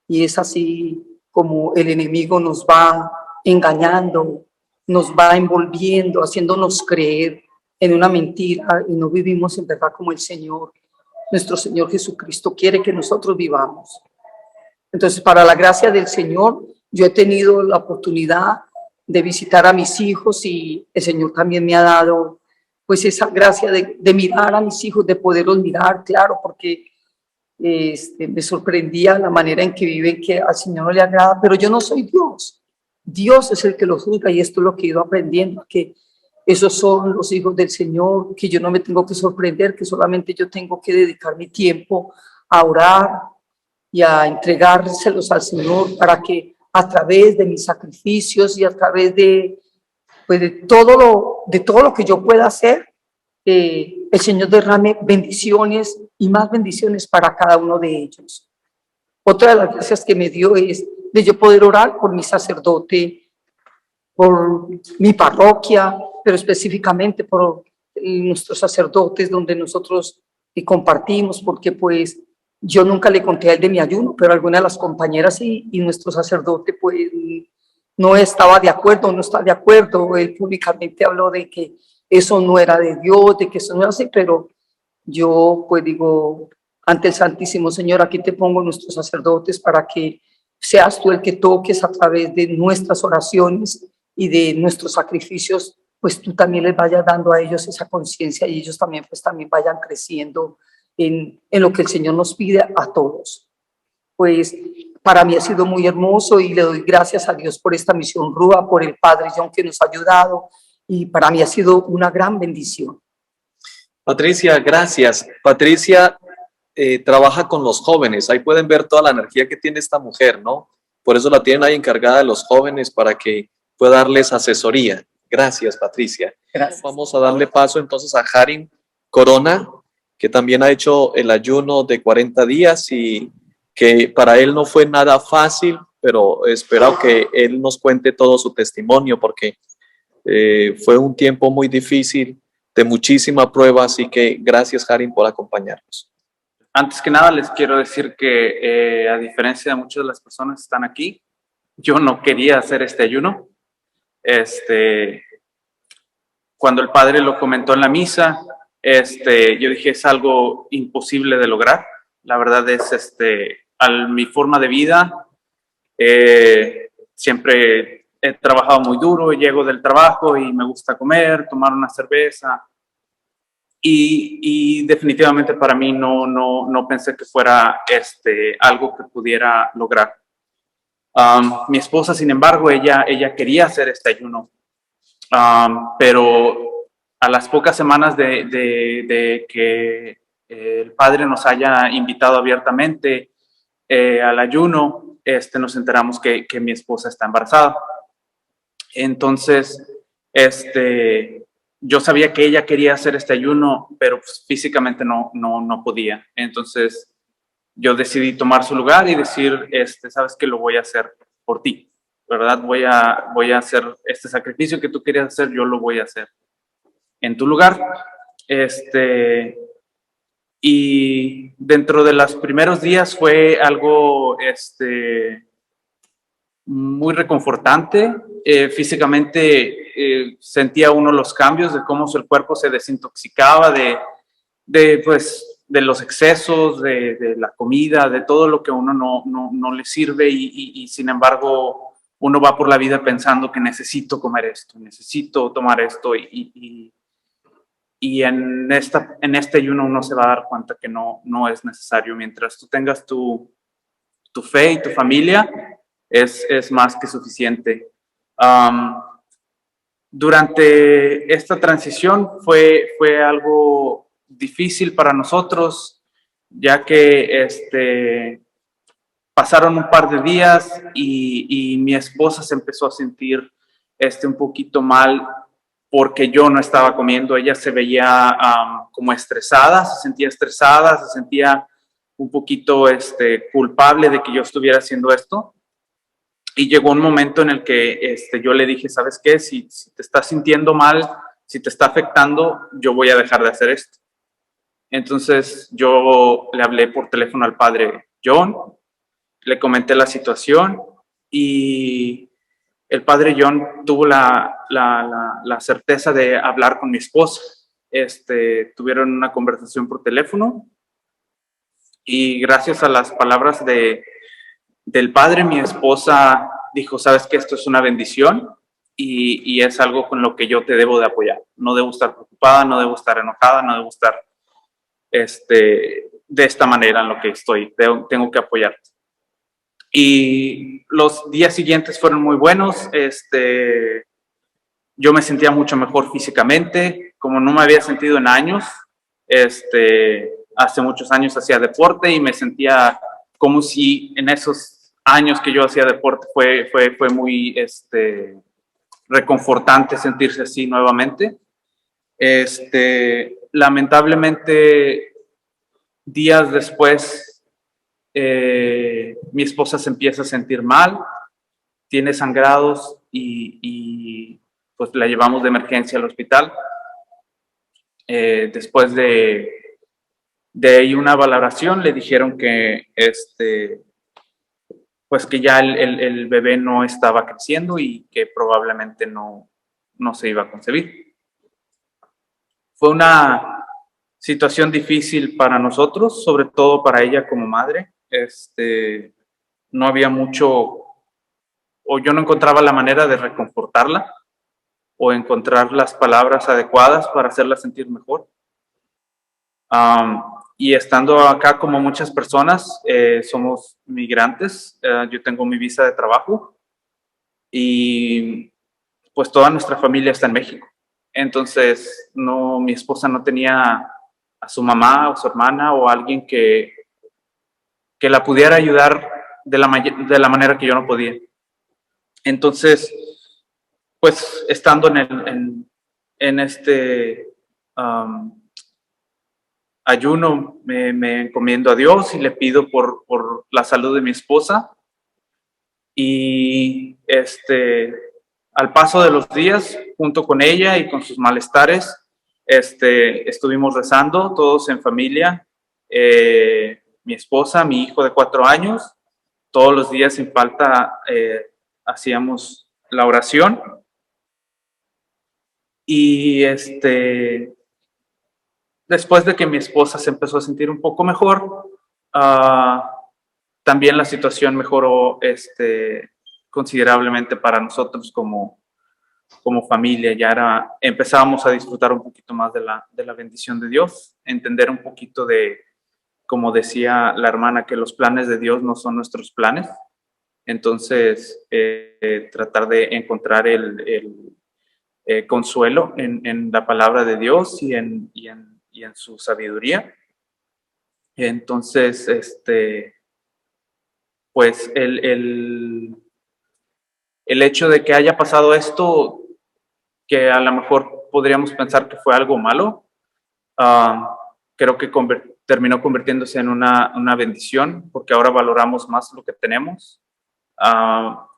Y es así como el enemigo nos va engañando, nos va envolviendo, haciéndonos creer en una mentira, y no vivimos en verdad como el Señor, nuestro Señor Jesucristo, quiere que nosotros vivamos. Entonces, para la gracia del Señor, yo he tenido la oportunidad de visitar a mis hijos, y el Señor también me ha dado pues esa gracia de mirar a mis hijos, de poderlos mirar, claro, porque me sorprendía la manera en que viven, que al Señor no le agrada, pero yo no soy Dios. Dios es el que los juzga, y esto es lo que he ido aprendiendo, que esos son los hijos del Señor, que yo no me tengo que sorprender, que solamente yo tengo que dedicar mi tiempo a orar y a entregárselos al Señor, para que a través de mis sacrificios y a través de, pues de todo lo que yo pueda hacer, el Señor derrame bendiciones y más bendiciones para cada uno de ellos. Otra de las gracias que me dio es de yo poder orar por mi sacerdote, por mi parroquia, pero específicamente por nuestros sacerdotes donde nosotros compartimos, porque pues yo nunca le conté a él de mi ayuno, pero algunas de las compañeras y nuestro sacerdote pues no estaba de acuerdo, no está de acuerdo. Él públicamente habló de que eso no era de Dios, de que eso no era así, pero yo pues digo, ante el Santísimo Señor, aquí te pongo nuestros sacerdotes para que seas tú el que toques a través de nuestras oraciones y de nuestros sacrificios, pues tú también les vayas dando a ellos esa conciencia, y ellos también pues también vayan creciendo en lo que el Señor nos pide a todos. Pues para mí ha sido muy hermoso, y le doy gracias a Dios por esta misión RUA, por el Padre John que nos ha ayudado, y para mí ha sido una gran bendición. Patricia, gracias. Patricia trabaja con los jóvenes. Ahí pueden ver toda la energía que tiene esta mujer, ¿no? Por eso la tienen ahí encargada de los jóvenes, para que pueda darles asesoría. Gracias, Patricia. Gracias. Vamos a darle paso entonces a Harim Corona, que también ha hecho el ayuno de 40 días y que para él no fue nada fácil, pero espero que él nos cuente todo su testimonio, porque fue un tiempo muy difícil, de muchísima prueba, así que gracias, Harim, por acompañarnos. Antes que nada les quiero decir que a diferencia de muchas de las personas que están aquí, yo no quería hacer este ayuno. Cuando el padre lo comentó en la misa, yo dije, es algo imposible de lograr. La verdad es, mi forma de vida, siempre he trabajado muy duro, llego del trabajo y me gusta comer, tomar una cerveza. Y definitivamente para mí no pensé que fuera algo que pudiera lograr. Mi esposa, sin embargo, ella quería hacer este ayuno, pero a las pocas semanas de que el padre nos haya invitado abiertamente al ayuno, nos enteramos que mi esposa está embarazada. Entonces, yo sabía que ella quería hacer este ayuno, pero pues, físicamente no podía. Entonces, yo decidí tomar su lugar y decir, sabes que lo voy a hacer por ti, ¿verdad? Voy a hacer este sacrificio que tú querías hacer, yo lo voy a hacer en tu lugar. Y dentro de los primeros días fue algo, muy reconfortante. Físicamente sentía uno los cambios de cómo el cuerpo se desintoxicaba de los excesos, de la comida, de todo lo que a uno no le sirve y sin embargo uno va por la vida pensando que necesito comer esto, necesito tomar esto y en este ayuno uno se va a dar cuenta que no es necesario. Mientras tú tengas tu fe y tu familia, es más que suficiente. Durante esta transición fue algo difícil para nosotros, ya que pasaron un par de días y mi esposa se empezó a sentir un poquito mal porque yo no estaba comiendo. Ella se veía como estresada, se sentía un poquito culpable de que yo estuviera haciendo esto. Y llegó un momento en el que yo le dije, ¿sabes qué? Si te estás sintiendo mal, si te está afectando, yo voy a dejar de hacer esto. Entonces yo le hablé por teléfono al padre John, le comenté la situación y el padre John tuvo la certeza de hablar con mi esposa. Tuvieron una conversación por teléfono y gracias a las palabras del padre, mi esposa dijo, sabes que esto es una bendición y es algo con lo que yo te debo de apoyar. No debo estar preocupada, no debo estar enojada, no debo estar de esta manera en lo que estoy. Tengo que apoyarte. Y los días siguientes fueron muy buenos. Yo me sentía mucho mejor físicamente, como no me había sentido en años. Hace muchos años hacía deporte y me sentía como si en esos años que yo hacía deporte fue muy reconfortante sentirse así nuevamente. Lamentablemente, días después, mi esposa se empieza a sentir mal, tiene sangrados y pues la llevamos de emergencia al hospital. Después de ahí una valoración, le dijeron que pues que ya el bebé no estaba creciendo y que probablemente no se iba a concebir. Fue una situación difícil para nosotros, sobre todo para ella como madre. No había mucho, o yo no encontraba la manera de reconfortarla o encontrar las palabras adecuadas para hacerla sentir mejor. Y estando acá como muchas personas, somos migrantes, yo tengo mi visa de trabajo y pues toda nuestra familia está en México. Entonces, mi esposa no tenía a su mamá o su hermana o alguien que la pudiera ayudar de la manera que yo no podía. Entonces, pues estando en este ayuno, me encomiendo a Dios y le pido por la salud de mi esposa. Y al paso de los días, junto con ella y con sus malestares, estuvimos rezando todos en familia, mi esposa, mi hijo de 4 años, todos los días sin falta hacíamos la oración. Y después de que mi esposa se empezó a sentir un poco mejor, también la situación mejoró considerablemente para nosotros como familia. Ya empezábamos a disfrutar un poquito más de la bendición de Dios, entender un poquito de, como decía la hermana, que los planes de Dios no son nuestros planes. Entonces, tratar de encontrar el consuelo en la palabra de Dios y en su sabiduría. Entonces, pues el hecho de que haya pasado esto, que a lo mejor podríamos pensar que fue algo malo, creo que terminó convirtiéndose en una bendición, porque ahora valoramos más lo que tenemos,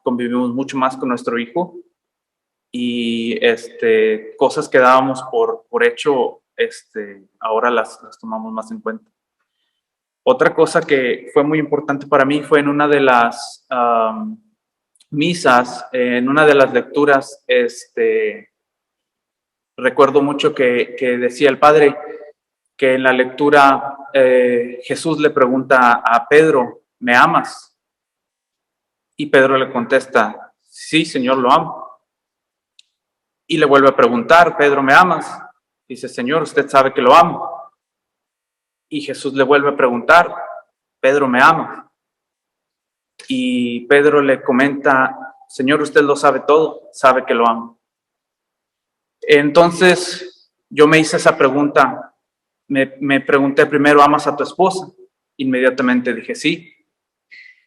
convivimos mucho más con nuestro hijo y cosas que dábamos por hecho, ahora las tomamos más en cuenta. Otra cosa que fue muy importante para mí fue en una de las misas, en una de las lecturas, recuerdo mucho que decía el padre que en la lectura Jesús le pregunta a Pedro, ¿me amas? Y Pedro le contesta, sí, Señor, lo amo. Y le vuelve a preguntar, Pedro, ¿me amas? Dice, Señor, usted sabe que lo amo. Y Jesús le vuelve a preguntar, Pedro, ¿me ama? Y Pedro le comenta, Señor, usted lo sabe todo, sabe que lo amo. Entonces yo me hice esa pregunta, me pregunté primero, ¿amas a tu esposa? Inmediatamente dije sí.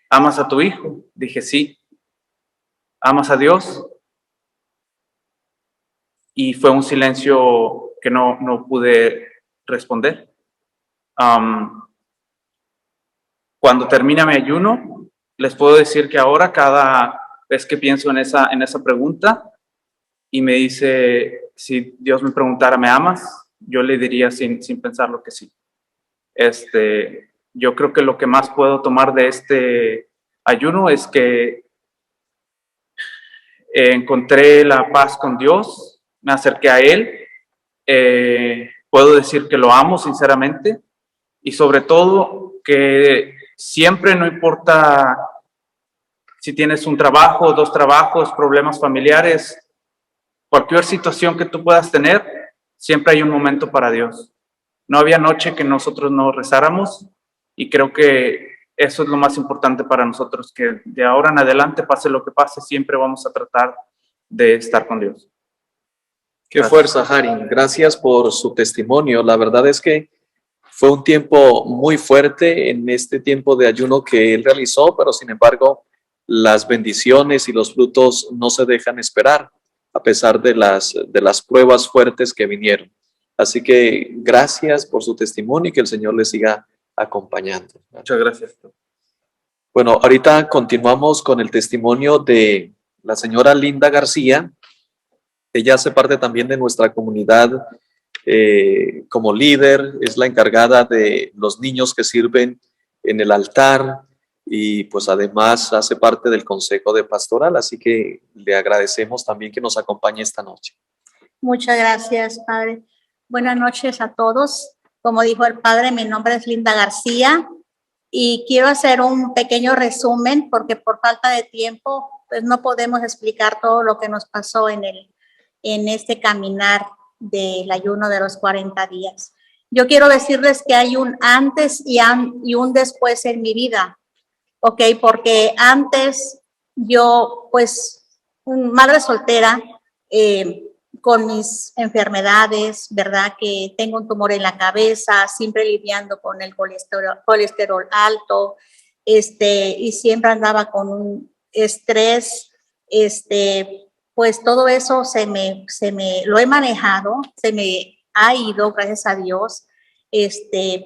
¿Amas a tu hijo? Dije sí. ¿Amas a Dios? Y fue un silencio que no pude responder. Cuando termina mi ayuno, les puedo decir que ahora cada es que pienso en esa pregunta y me dice, si Dios me preguntara, ¿me amas? Yo le diría sin pensarlo que sí. Yo creo que lo que más puedo tomar de este ayuno es que encontré la paz con Dios, me acerqué a Él, puedo decir que lo amo sinceramente y sobre todo que siempre, no importa si tienes un trabajo, 2 trabajos, problemas familiares, cualquier situación que tú puedas tener, siempre hay un momento para Dios. No había noche que nosotros no rezáramos y creo que eso es lo más importante para nosotros, que de ahora en adelante, pase lo que pase, siempre vamos a tratar de estar con Dios. Qué fuerza, Harin. Gracias por su testimonio. La verdad es que fue un tiempo muy fuerte en este tiempo de ayuno que él realizó, pero sin embargo, las bendiciones y los frutos no se dejan esperar, a pesar de las pruebas fuertes que vinieron. Así que gracias por su testimonio y que el Señor le siga acompañando. Muchas gracias. Bueno, ahorita continuamos con el testimonio de la señora Linda García. Ella hace parte también de nuestra comunidad como líder, es la encargada de los niños que sirven en el altar y pues además hace parte del consejo de pastoral, así que le agradecemos también que nos acompañe esta noche. Muchas gracias, Padre. Buenas noches a todos. Como dijo el Padre, mi nombre es Linda García y quiero hacer un pequeño resumen porque por falta de tiempo pues no podemos explicar todo lo que nos pasó en este caminar del ayuno de los 40 días. Yo quiero decirles que hay un antes y un después en mi vida, ¿ok? Porque antes yo, pues, madre soltera, con mis enfermedades, ¿verdad? Que tengo un tumor en la cabeza, siempre lidiando con el colesterol alto, y siempre andaba con un estrés, pues todo eso lo he manejado, se me ha ido, gracias a Dios,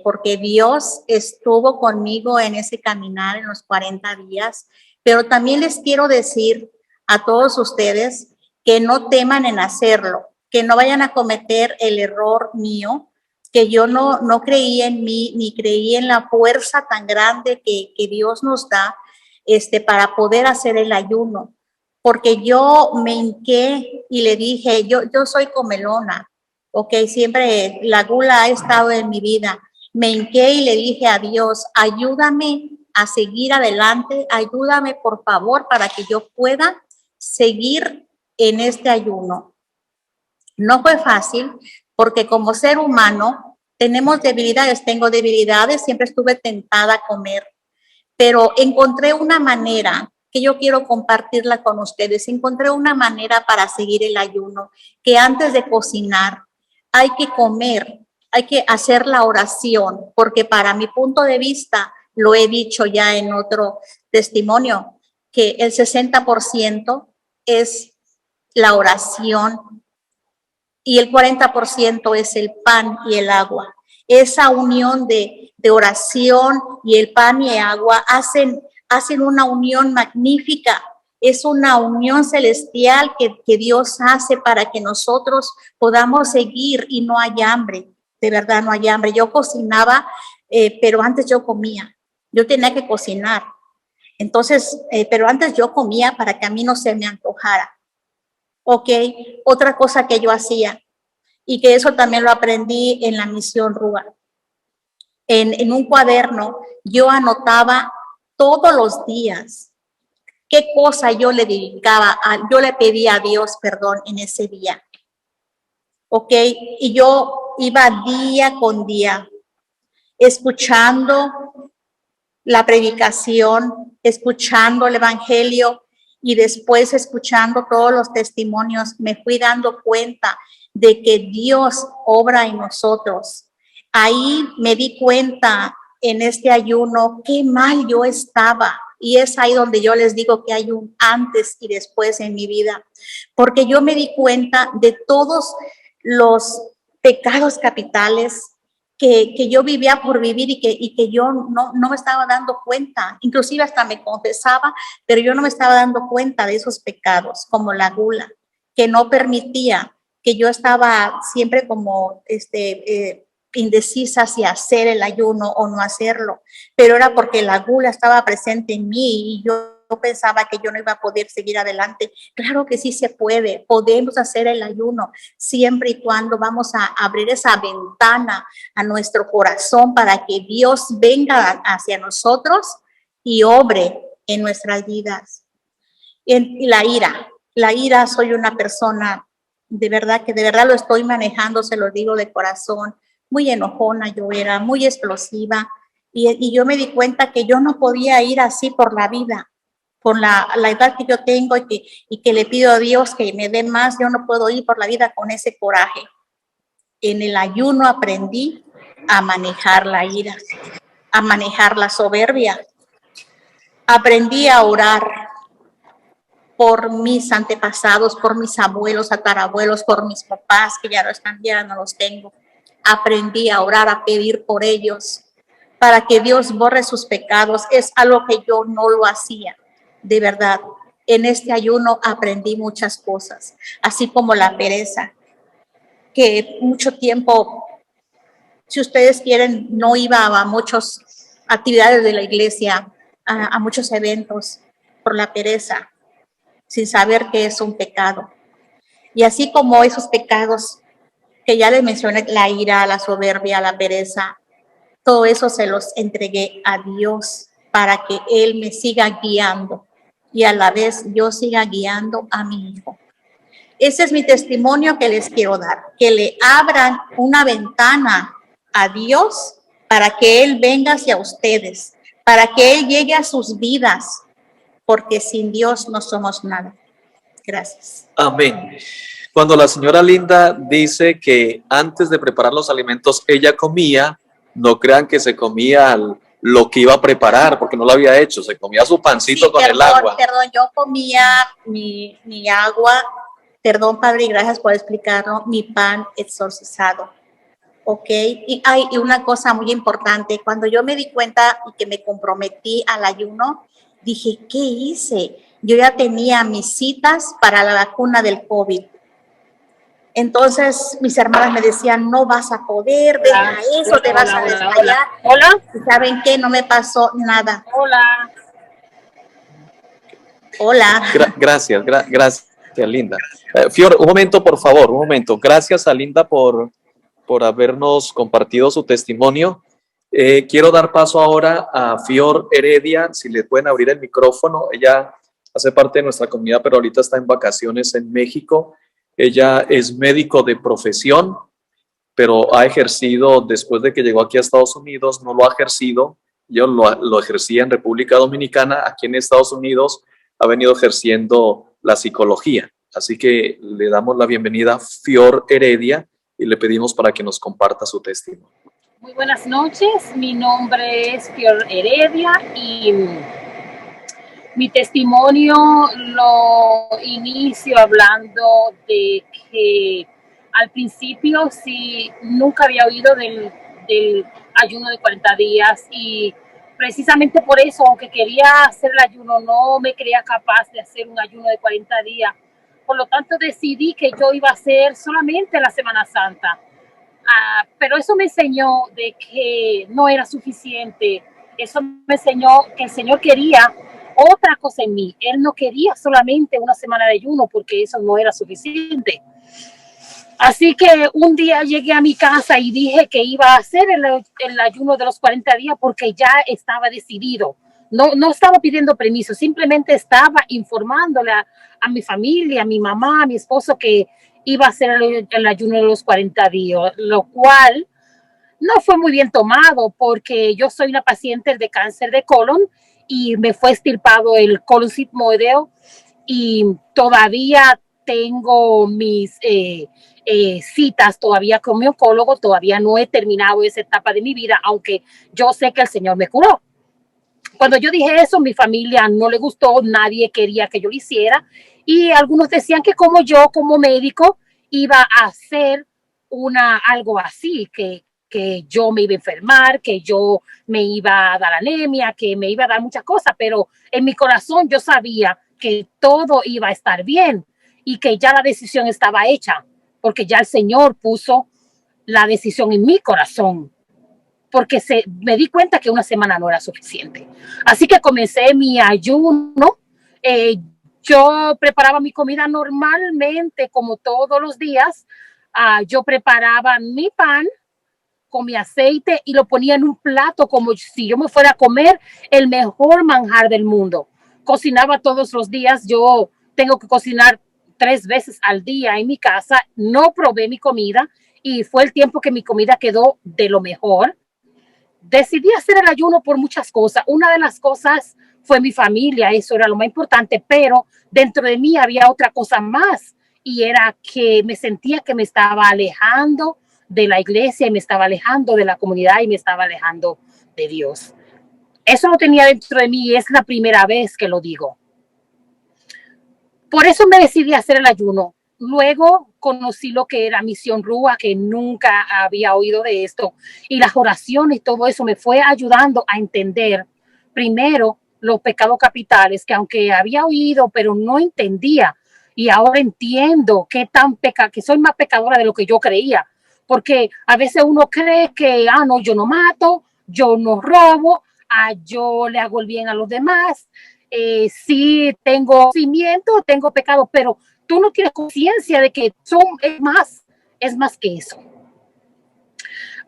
porque Dios estuvo conmigo en ese caminar en los 40 días, pero también les quiero decir a todos ustedes que no teman en hacerlo, que no vayan a cometer el error mío, que yo no creí en mí, ni creí en la fuerza tan grande que Dios nos da para poder hacer el ayuno. Porque yo me hinqué y le dije, yo soy comelona, ok, siempre la gula ha estado en mi vida. Me hinqué y le dije a Dios, ayúdame a seguir adelante, ayúdame por favor para que yo pueda seguir en este ayuno. No fue fácil porque como ser humano tenemos debilidades, tengo debilidades, siempre estuve tentada a comer, pero encontré una manera que yo quiero compartirla con ustedes. Encontré una manera para seguir el ayuno, que antes de cocinar hay que comer, hay que hacer la oración, porque para mi punto de vista, lo he dicho ya en otro testimonio, que el 60% es la oración y el 40% es el pan y el agua. Esa unión de oración y el pan y el agua hacen una unión magnífica, es una unión celestial que Dios hace para que nosotros podamos seguir y no hay hambre, de verdad no hay hambre. Yo cocinaba, pero antes yo comía, yo tenía que cocinar, entonces, pero antes yo comía para que a mí no se me antojara. Ok, otra cosa que yo hacía, y que eso también lo aprendí en la misión Rúa. En un cuaderno yo anotaba todos los días qué cosa yo le dedicaba, yo le pedía a Dios perdón en ese día. Ok, y yo iba día con día escuchando la predicación, escuchando el evangelio y después escuchando todos los testimonios, me fui dando cuenta de que Dios obra en nosotros. Ahí me di cuenta en este ayuno qué mal yo estaba. Y es ahí donde yo les digo que hay un antes y después en mi vida. Porque yo me di cuenta de todos los pecados capitales que yo vivía por vivir y que yo no me estaba dando cuenta. Inclusive hasta me confesaba, pero yo no me estaba dando cuenta de esos pecados, como la gula, que no permitía, que yo estaba siempre como indecisa si hacer el ayuno o no hacerlo, pero era porque la gula estaba presente en mí y yo pensaba que yo no iba a poder seguir adelante. Claro que sí se puede, podemos hacer el ayuno siempre y cuando vamos a abrir esa ventana a nuestro corazón para que Dios venga hacia nosotros y obre en nuestras vidas. Y la ira, soy una persona de verdad que de verdad lo estoy manejando, se lo digo de corazón, muy enojona yo era, muy explosiva, y yo me di cuenta que yo no podía ir así por la vida, con la edad que yo tengo y que le pido a Dios que me dé más. Yo no puedo ir por la vida con ese coraje. En el ayuno aprendí a manejar la ira, a manejar la soberbia. Aprendí a orar por mis antepasados, por mis abuelos, tatarabuelos, por mis papás que ya no están, ya no los tengo. Aprendí a orar, a pedir por ellos, para que Dios borre sus pecados. Es algo que yo no lo hacía. De verdad, en este ayuno aprendí muchas cosas, así como la pereza, que mucho tiempo, si ustedes quieren, no iba a muchas actividades de la iglesia, a muchos eventos, por la pereza, sin saber que es un pecado. Y así como esos pecados que ya les mencioné, la ira, la soberbia, la pereza, todo eso se los entregué a Dios para que Él me siga guiando y a la vez yo siga guiando a mi hijo. Ese es mi testimonio que les quiero dar, que le abran una ventana a Dios para que Él venga hacia ustedes, para que Él llegue a sus vidas, porque sin Dios no somos nada. Gracias. Amén. Cuando la señora Linda dice que antes de preparar los alimentos ella comía, no crean que se comía lo que iba a preparar, porque no lo había hecho, se comía su pancito con el agua. Perdón, yo comía mi agua, perdón, Padre, y gracias por explicarlo, mi pan exorcizado. ¿Ok? Y hay una cosa muy importante, cuando yo me di cuenta y que me comprometí al ayuno, dije, ¿qué hice? Yo ya tenía mis citas para la vacuna del COVID. Entonces, mis hermanas me decían, no vas a poder, deja eso, te vas a desmayar. Hola. ¿Y saben qué? No me pasó nada. Hola. Hola. Gracias, Linda. Fior, un momento, por favor, un momento. Gracias a Linda por habernos compartido su testimonio. Quiero dar paso ahora a Fior Heredia, si le pueden abrir el micrófono. Ella hace parte de nuestra comunidad, pero ahorita está en vacaciones en México. Ella es médico de profesión, pero ha ejercido, después de que llegó aquí a Estados Unidos, no lo ha ejercido. Yo lo ejercía en República Dominicana. Aquí en Estados Unidos ha venido ejerciendo la psicología. Así que le damos la bienvenida a Fior Heredia y le pedimos para que nos comparta su testimonio. Muy buenas noches, mi nombre es Fior Heredia y mi testimonio lo inicio hablando de que al principio sí nunca había oído del ayuno de 40 días y precisamente por eso, aunque quería hacer el ayuno, no me creía capaz de hacer un ayuno de 40 días. Por lo tanto, decidí que yo iba a hacer solamente la Semana Santa. Pero eso me enseñó de que no era suficiente. Eso me enseñó que el Señor quería otra cosa en mí. Él no quería solamente una semana de ayuno porque eso no era suficiente. Así que un día llegué a mi casa y dije que iba a hacer el ayuno de los 40 días porque ya estaba decidido. No estaba pidiendo permiso, simplemente estaba informándole a mi familia, a mi mamá, a mi esposo que iba a hacer el ayuno de los 40 días, lo cual no fue muy bien tomado porque yo soy una paciente de cáncer de colon y me fue extirpado el colon sigmoideo y todavía tengo mis citas todavía con mi oncólogo, todavía no he terminado esa etapa de mi vida, aunque yo sé que el Señor me curó. Cuando yo dije eso, mi familia no le gustó, nadie quería que yo lo hiciera y algunos decían que como yo, como médico, iba a hacer algo así, que que yo me iba a enfermar, que yo me iba a dar anemia, que me iba a dar muchas cosas, pero en mi corazón yo sabía que todo iba a estar bien y que ya la decisión estaba hecha, porque ya el Señor puso la decisión en mi corazón, porque me di cuenta que una semana no era suficiente. Así que comencé mi ayuno. Yo preparaba mi comida normalmente, como todos los días. Yo preparaba mi pan con mi aceite y lo ponía en un plato como si yo me fuera a comer el mejor manjar del mundo. Cocinaba todos los días. Yo tengo que cocinar 3 veces al día en mi casa. No probé mi comida y fue el tiempo que mi comida quedó de lo mejor. Decidí hacer el ayuno por muchas cosas. Una de las cosas fue mi familia, eso era lo más importante, pero dentro de mí había otra cosa más y era que me sentía que me estaba alejando de la iglesia y me estaba alejando de la comunidad y me estaba alejando de Dios. Eso lo tenía dentro de mí y es la primera vez que lo digo. Por eso me decidí a hacer el ayuno. Luego conocí lo que era Misión Rúa, que nunca había oído de esto, y las oraciones y todo eso me fue ayudando a entender primero los pecados capitales, que aunque había oído, pero no entendía, y ahora entiendo que soy más pecadora de lo que yo creía, porque a veces uno cree que, no, yo no mato, yo no robo, yo le hago el bien a los demás, sí tengo conocimiento, tengo pecado, pero tú no tienes conciencia de que es más que eso.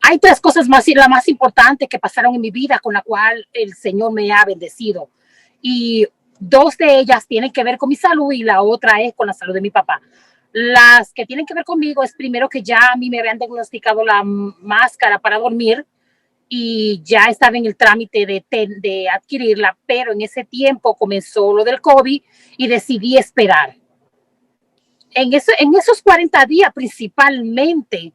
Hay 3 cosas más, y la más importante que pasaron en mi vida con la cual el Señor me ha bendecido. Y 2 de ellas tienen que ver con mi salud y la otra es con la salud de mi papá. Las que tienen que ver conmigo es primero que ya a mí me habían diagnosticado la máscara para dormir y ya estaba en el trámite de adquirirla, pero en ese tiempo comenzó lo del COVID y decidí esperar. En esos 40 días principalmente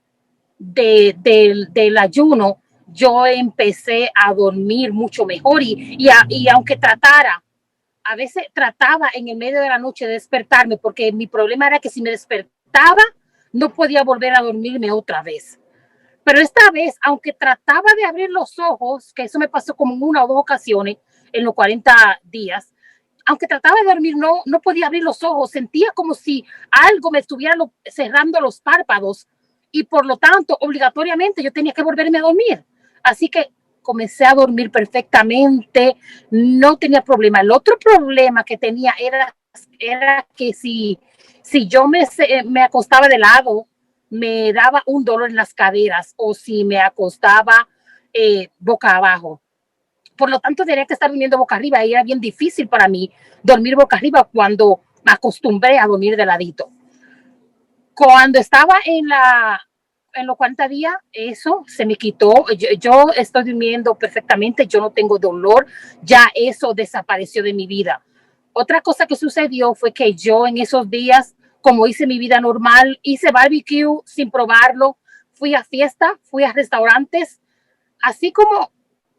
del ayuno, yo empecé a dormir mucho mejor y aunque a veces trataba en el medio de la noche de despertarme, porque mi problema era que si me despertaba, no podía volver a dormirme otra vez. Pero esta vez, aunque trataba de abrir los ojos, que eso me pasó como en 1 o 2 ocasiones en los 40 días, aunque trataba de dormir, no podía abrir los ojos. Sentía como si algo me estuviera cerrando los párpados y por lo tanto, obligatoriamente yo tenía que volverme a dormir. Así que comencé a dormir perfectamente, no tenía problema. El otro problema que tenía era que si yo me acostaba de lado, me daba un dolor en las caderas o si me acostaba boca abajo. Por lo tanto, tenía que estar durmiendo boca arriba y era bien difícil para mí dormir boca arriba cuando me acostumbré a dormir de ladito. Cuando estaba en los 40 días, eso se me quitó. Yo estoy durmiendo perfectamente, yo no tengo dolor, ya eso desapareció de mi vida. Otra cosa que sucedió fue que yo en esos días, como hice mi vida normal, hice barbecue sin probarlo, fui a fiesta, fui a restaurantes, así como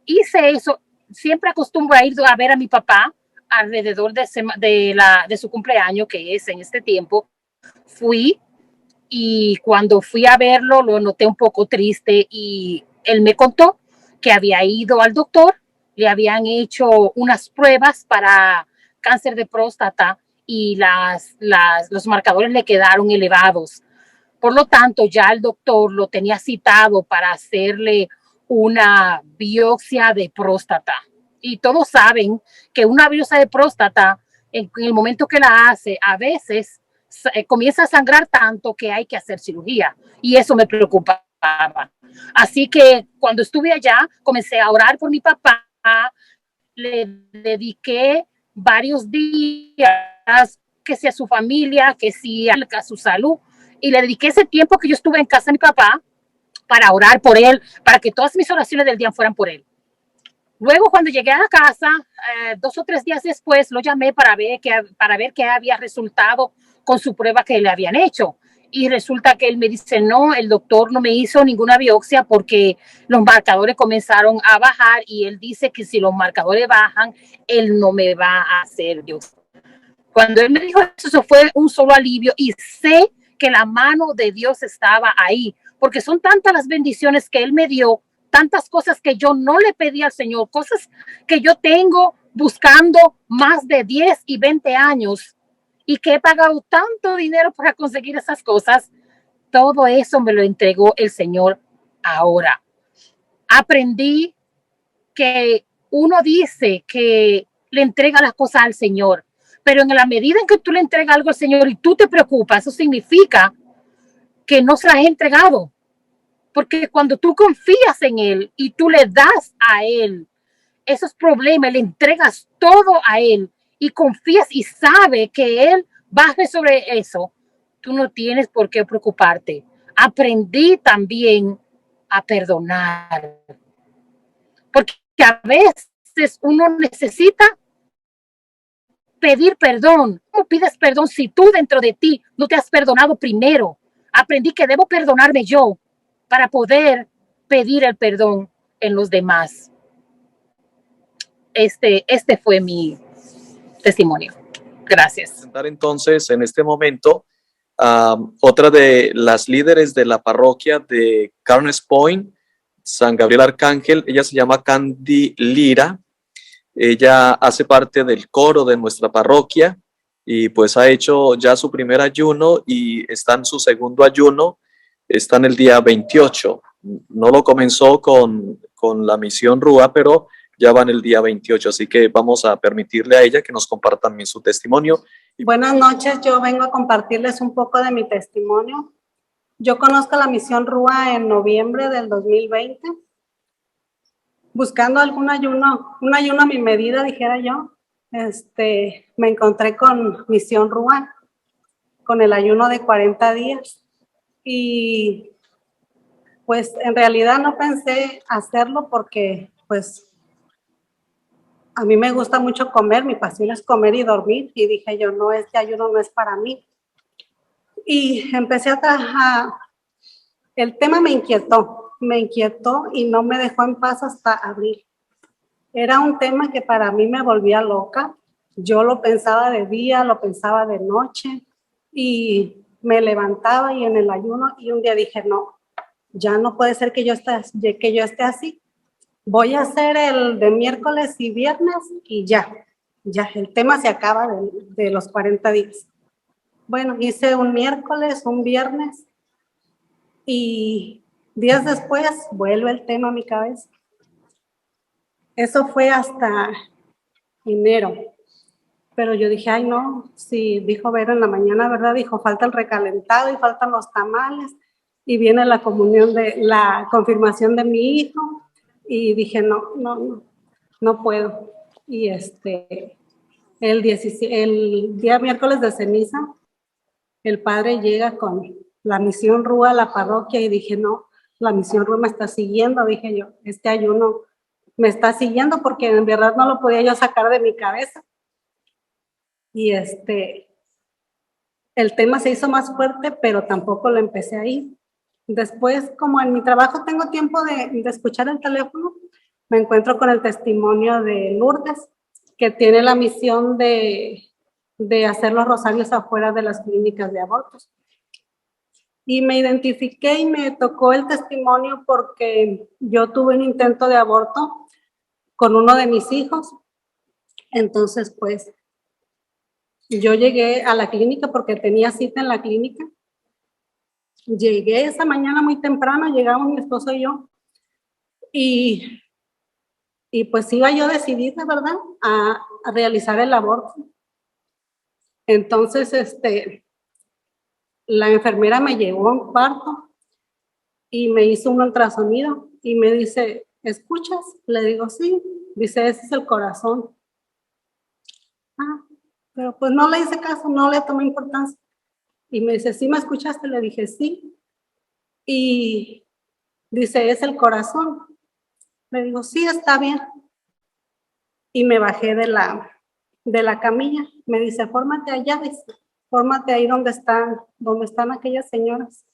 hice eso, siempre acostumbro a ir a ver a mi papá alrededor de su cumpleaños, que es en este tiempo. Fui y cuando fui a verlo lo noté un poco triste y él me contó que había ido al doctor, le habían hecho unas pruebas para cáncer de próstata y los marcadores le quedaron elevados. Por lo tanto, ya el doctor lo tenía citado para hacerle una biopsia de próstata. Y todos saben que una biopsia de próstata, en el momento que la hace, a veces comienza a sangrar tanto que hay que hacer cirugía. Y eso me preocupaba. Así que cuando estuve allá, comencé a orar por mi papá. Le dediqué varios días, que sea su familia, que sea su salud. Y le dediqué ese tiempo que yo estuve en casa de mi papá para orar por él, para que todas mis oraciones del día fueran por él. Luego, cuando llegué a la casa, 2 o 3 días después, lo llamé para ver qué había resultado con su prueba que le habían hecho. Y resulta que él me dice, no, el doctor no me hizo ninguna biopsia porque los marcadores comenzaron a bajar y él dice que si los marcadores bajan, él no me va a hacer biopsia. Cuando él me dijo eso fue un solo alivio y sé que la mano de Dios estaba ahí, porque son tantas las bendiciones que Él me dio, tantas cosas que yo no le pedí al Señor, cosas que yo tengo buscando más de 10 y 20 años y que he pagado tanto dinero para conseguir esas cosas. Todo eso me lo entregó el Señor ahora. Aprendí que uno dice que le entrega las cosas al Señor, pero en la medida en que tú le entregas algo al Señor y tú te preocupas, eso significa que no se las has entregado. Porque cuando tú confías en Él y tú le das a Él esos problemas, le entregas todo a Él y confías y sabes que Él va a resolver eso, tú no tienes por qué preocuparte. Aprendí también a perdonar. Porque a veces uno necesita pedir perdón. ¿Cómo pides perdón si tú dentro de ti no te has perdonado primero? Aprendí que debo perdonarme yo para poder pedir el perdón en los demás. Este fue mi testimonio. Gracias. Entonces, en este momento, otra de las líderes de la parroquia de Carnes Point, San Gabriel Arcángel, ella se llama Candy Lira. Ella hace parte del coro de nuestra parroquia y pues ha hecho ya su primer ayuno y está en su segundo ayuno, está en el día 28. No lo comenzó con la misión Rúa, pero ya va en el día 28, así que vamos a permitirle a ella que nos comparta también su testimonio. Buenas noches, yo vengo a compartirles un poco de mi testimonio. Yo conozco la misión Rúa en noviembre del 2020, buscando un ayuno a mi medida, dijera yo. Me encontré con misión Rúa, con el ayuno de 40 días y pues en realidad no pensé hacerlo porque pues a mí me gusta mucho comer, mi pasión es comer y dormir, y dije yo, no, este ayuno no es para mí. Y empecé a trabajar, el tema me inquietó y no me dejó en paz hasta abril. Era un tema que para mí me volvía loca, yo lo pensaba de día, lo pensaba de noche, y me levantaba y en el ayuno, y un día dije, no, ya no puede ser que yo esté así. Voy a hacer el de miércoles y viernes y ya, el tema se acaba de los 40 días. Bueno, hice un miércoles, un viernes y días después vuelve el tema a mi cabeza. Eso fue hasta enero. Pero yo dije, ay no, sí, dijo Vero en la mañana, ¿verdad? Dijo, falta el recalentado y faltan los tamales y viene la confirmación de mi hijo. Y dije, no puedo. Y el día miércoles de ceniza, el padre llega con la misión Rúa a la parroquia y dije, no, la misión Rúa me está siguiendo. Dije yo, este ayuno me está siguiendo porque en verdad no lo podía yo sacar de mi cabeza. Y el tema se hizo más fuerte, pero tampoco lo empecé ahí. Después, como en mi trabajo tengo tiempo de escuchar el teléfono, me encuentro con el testimonio de Lourdes, que tiene la misión de hacer los rosarios afuera de las clínicas de abortos. Y me identifiqué y me tocó el testimonio porque yo tuve un intento de aborto con uno de mis hijos. Entonces, pues, yo llegué a la clínica porque tenía cita en la clínica. Llegué esa mañana muy temprano, llegamos mi esposo y yo, y pues iba yo decidida, ¿verdad?, a realizar el aborto. Entonces, la enfermera me llevó a un cuarto y me hizo un ultrasonido y me dice, ¿escuchas? Le digo, sí. Dice, ese es el corazón. Ah, pero pues no le hice caso, no le tomé importancia. Y me dice, ¿sí me escuchaste? Le dije, sí. Y dice, ¿es el corazón? Le digo, sí, está bien. Y me bajé de la camilla. Me dice, fórmate allá, dice, fórmate ahí donde están aquellas señoras.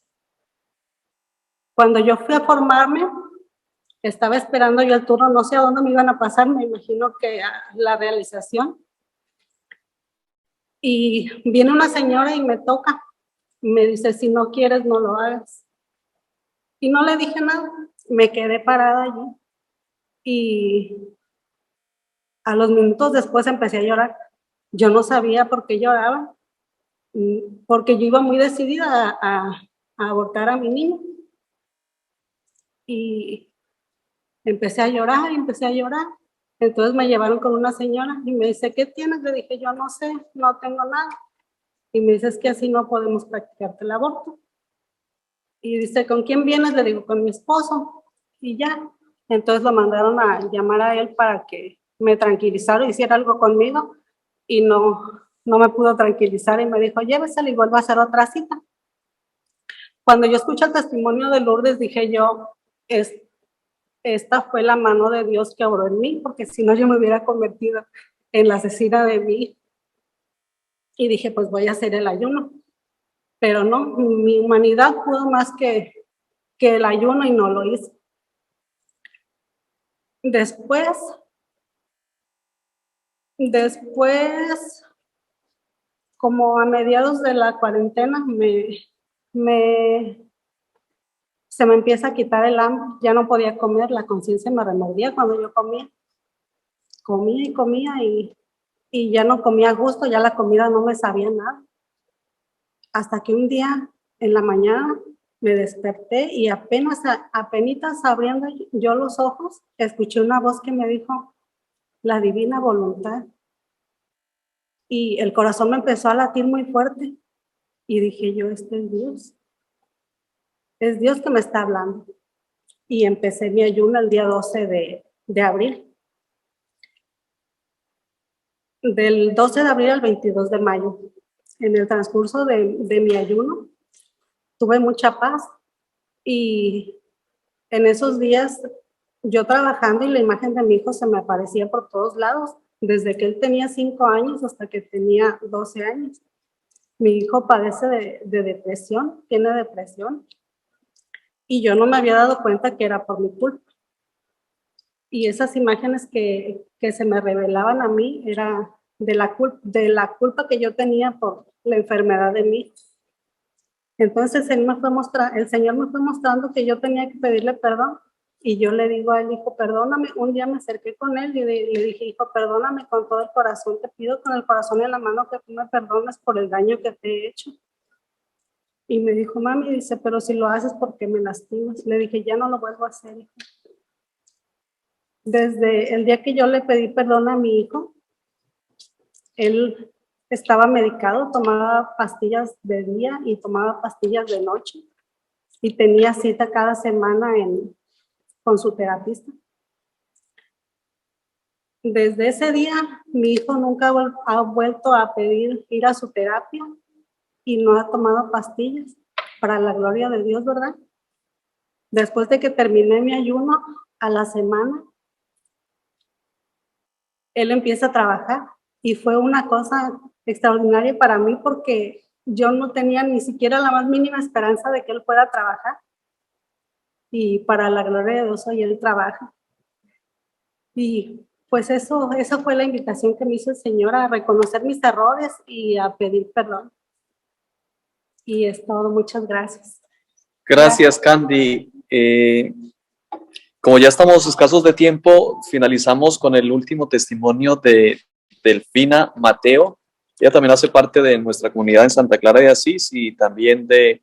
Cuando yo fui a formarme, estaba esperando yo el turno, no sé a dónde me iban a pasar, me imagino que a la realización. Y viene una señora y me toca Me dice, si no quieres, no lo hagas. Y no le dije nada, me quedé parada allí. Y a los minutos después empecé a llorar. Yo no sabía por qué lloraba, porque yo iba muy decidida a abortar a mi niño. Y empecé a llorar, Entonces me llevaron con una señora y me dice, ¿qué tienes? Le dije, yo no sé, no tengo nada. Y me dice, es que así no podemos practicarte el aborto. Y dice, ¿con quién vienes? Le digo, con mi esposo. Y ya. Entonces lo mandaron a llamar a él para que me tranquilizara, hiciera algo conmigo. Y no me pudo tranquilizar y me dijo, llévesela y vuelva a hacer otra cita. Cuando yo escuché el testimonio de Lourdes, dije yo, esta fue la mano de Dios que obró en mí, porque si no yo me hubiera convertido en la asesina de mí. Y dije, pues voy a hacer el ayuno. Pero no, mi humanidad pudo más que el ayuno y no lo hice. Después, como a mediados de la cuarentena, se me empieza a quitar el hambre, ya no podía comer, la conciencia me remordía cuando yo comía y ya no comía a gusto, ya la comida no me sabía nada. Hasta que un día en la mañana me desperté y apenas abriendo yo los ojos, escuché una voz que me dijo, la divina voluntad. Y el corazón me empezó a latir muy fuerte y dije yo, este es Dios. Es Dios que me está hablando. Y empecé mi ayuno el día 12 de abril. Del 12 de abril al 22 de mayo. En el transcurso de mi ayuno, tuve mucha paz. Y en esos días, yo trabajando y la imagen de mi hijo se me aparecía por todos lados, desde que él tenía 5 años hasta que tenía 12 años. Mi hijo padece de depresión, tiene depresión. Y yo no me había dado cuenta que era por mi culpa. Y esas imágenes que se me revelaban a mí era de la culpa que yo tenía por la enfermedad de mi hijo. Entonces el Señor me fue mostrando que yo tenía que pedirle perdón. Y yo le digo al hijo, perdóname. Un día me acerqué con él y le dije, hijo, perdóname con todo el corazón. Te pido con el corazón en la mano que tú me perdones por el daño que te he hecho. Y me dijo, mami, dice, pero si lo haces, ¿por qué me lastimas? Le dije, ya no lo vuelvo a hacer, hijo. Desde el día que yo le pedí perdón a mi hijo, él estaba medicado, tomaba pastillas de día y tomaba pastillas de noche. Y tenía cita cada semana con su terapista. Desde ese día, mi hijo nunca ha vuelto a pedir ir a su terapia y no ha tomado pastillas, para la gloria de Dios, ¿verdad? Después de que terminé mi ayuno, a la semana, él empieza a trabajar y fue una cosa extraordinaria para mí porque yo no tenía ni siquiera la más mínima esperanza de que él pueda trabajar. Y para la gloria de Dios, hoy él trabaja. Y pues eso fue la invitación que me hizo el Señor a reconocer mis errores y a pedir perdón. Y es todo, muchas gracias. Gracias, Candy. Como ya estamos escasos de tiempo, finalizamos con el último testimonio de Delfina Mateo. Ella también hace parte de nuestra comunidad en Santa Clara de Asís y también de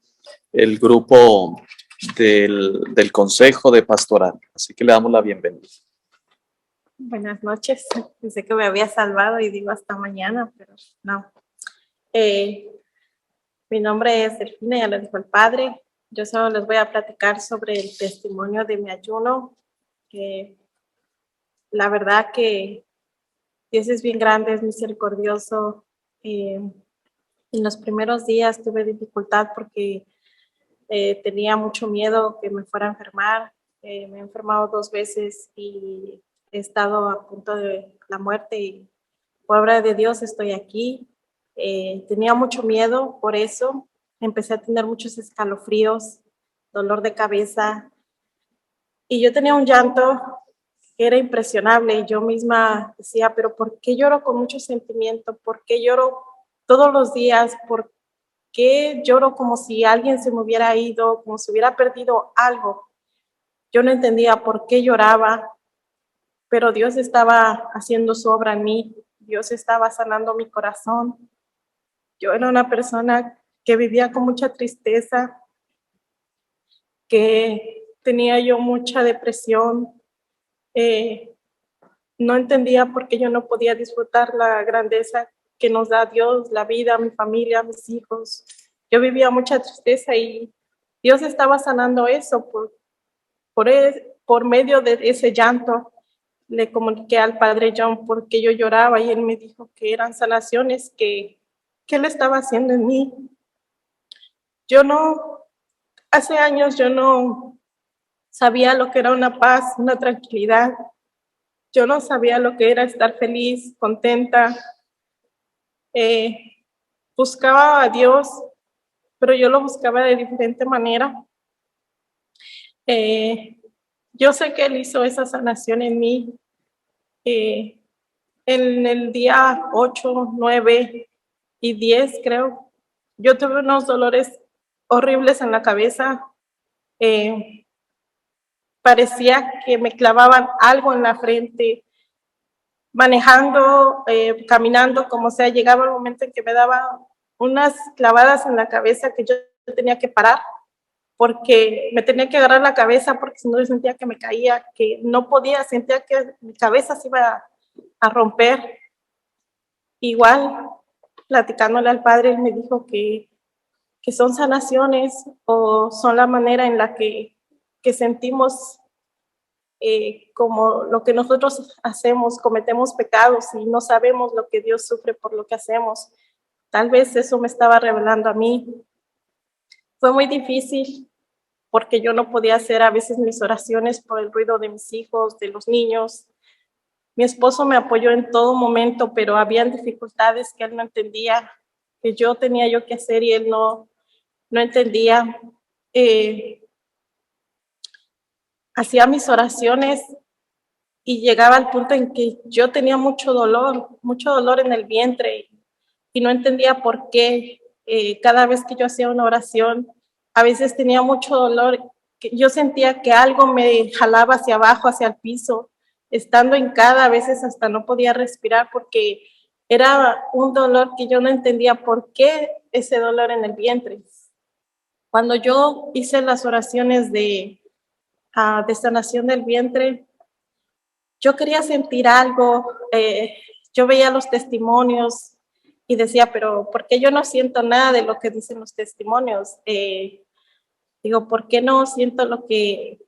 el grupo del Consejo de Pastoral. Así que le damos la bienvenida. Buenas noches. Pensé que me había salvado y digo hasta mañana, pero no. Mi nombre es Delfina, ya lo dijo el padre. Yo solo les voy a platicar sobre el testimonio de mi ayuno, que la verdad que Dios es bien grande, es misericordioso. En los primeros días tuve dificultad porque tenía mucho miedo que me fuera a enfermar. Me he enfermado 2 veces y he estado a punto de la muerte y por obra de Dios estoy aquí. Tenía mucho miedo, por eso empecé a tener muchos escalofríos, dolor de cabeza y yo tenía un llanto que era impresionable. Yo misma decía, pero ¿por qué lloro con mucho sentimiento? ¿Por qué lloro todos los días? ¿Por qué lloro como si alguien se me hubiera ido, como si hubiera perdido algo. Yo no entendía por qué lloraba, pero Dios estaba haciendo su obra en mí. Dios estaba sanando mi corazón. Yo era una persona que vivía con mucha tristeza, que tenía yo mucha depresión. No entendía por qué yo no podía disfrutar la grandeza que nos da Dios, la vida, mi familia, mis hijos. Yo vivía mucha tristeza y Dios estaba sanando eso por medio de ese llanto. Le comuniqué al padre John porque yo lloraba y él me dijo que eran sanaciones que él estaba haciendo en mí. Hace años yo no sabía lo que era una paz, una tranquilidad. Yo no sabía lo que era estar feliz, contenta. Buscaba a Dios, pero yo lo buscaba de diferente manera. Yo sé que Él hizo esa sanación en mí. En el día 8, 9 y 10, creo, yo tuve unos dolores horribles en la cabeza. Parecía que me clavaban algo en la frente. Manejando, caminando, como sea, llegaba el momento en que me daban unas clavadas en la cabeza que yo tenía que parar, porque me tenía que agarrar la cabeza, porque si no yo sentía que me caía, que no podía, sentía que mi cabeza se iba a romper. Igual, platicándole al padre, él me dijo que son sanaciones o son la manera en la que sentimos como lo que nosotros hacemos, cometemos pecados y no sabemos lo que Dios sufre por lo que hacemos. Tal vez eso me estaba revelando a mí. Fue muy difícil porque yo no podía hacer a veces mis oraciones por el ruido de mis hijos, de los niños. Mi esposo me apoyó en todo momento, pero habían dificultades que él no entendía, que yo tenía que hacer y él no entendía. Hacía mis oraciones y llegaba al punto en que yo tenía mucho dolor en el vientre y no entendía por qué. Cada vez que yo hacía una oración, a veces tenía mucho dolor, que yo sentía que algo me jalaba hacia abajo, hacia el piso, estando hincada, a veces hasta no podía respirar porque era un dolor que yo no entendía por qué ese dolor en el vientre. Cuando yo hice las oraciones de sanación del vientre, yo quería sentir algo. Yo veía los testimonios y decía, pero ¿por qué yo no siento nada de lo que dicen los testimonios? Digo, ¿por qué no siento lo que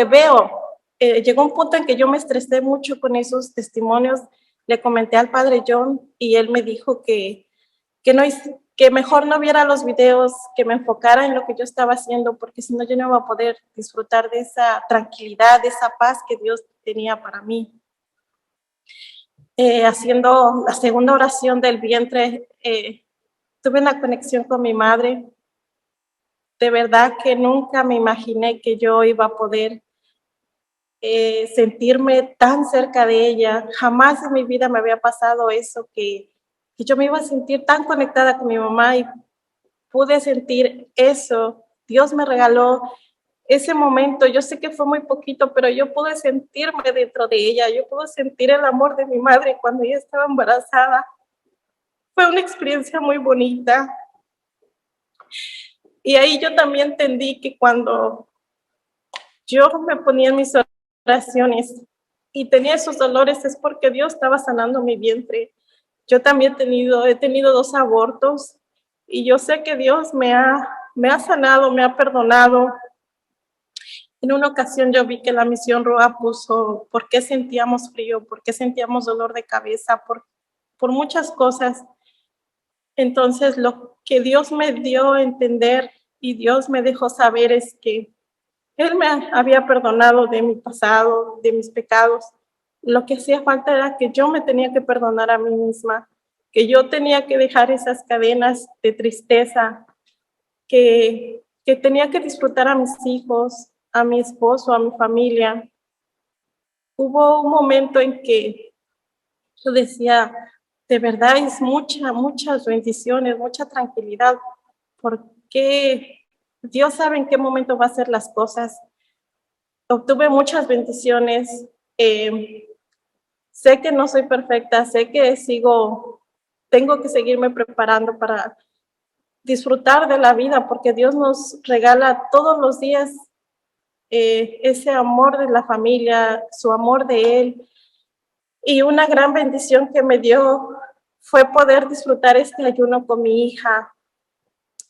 veo? Llegó un punto en que yo me estresé mucho con esos testimonios. Le comenté al padre John y él me dijo que mejor no viera los videos, que me enfocara en lo que yo estaba haciendo, porque si no yo no iba a poder disfrutar de esa tranquilidad, de esa paz que Dios tenía para mí. Haciendo la segunda oración del vientre, tuve una conexión con mi madre. De verdad que nunca me imaginé que yo iba a poder sentirme tan cerca de ella. Jamás en mi vida me había pasado eso, que yo me iba a sentir tan conectada con mi mamá y pude sentir eso. Dios me regaló ese momento. Yo sé que fue muy poquito, pero yo pude sentirme dentro de ella. Yo pude sentir el amor de mi madre cuando ella estaba embarazada. Fue una experiencia muy bonita. Y ahí yo también entendí que cuando yo me ponía en mis oraciones y tenía esos dolores es porque Dios estaba sanando mi vientre. Yo también he tenido 2 abortos y yo sé que Dios me ha sanado, me ha perdonado. En una ocasión yo vi que la Misión Rúa puso por qué sentíamos frío, por qué sentíamos dolor de cabeza, por muchas cosas. Entonces lo que Dios me dio a entender y Dios me dejó saber es que Él me había perdonado de mi pasado, de mis pecados. Lo que hacía falta era que yo me tenía que perdonar a mí misma, que yo tenía que dejar esas cadenas de tristeza, que tenía que disfrutar a mis hijos, a mi esposo, a mi familia. Hubo un momento en que yo decía, de verdad es muchas bendiciones, mucha tranquilidad, porque Dios sabe en qué momento va a hacer las cosas. Obtuve muchas bendiciones. Sé que no soy perfecta, sé que tengo que seguirme preparando para disfrutar de la vida, porque Dios nos regala todos los días ese amor de la familia, su amor de Él. Y una gran bendición que me dio fue poder disfrutar este ayuno con mi hija.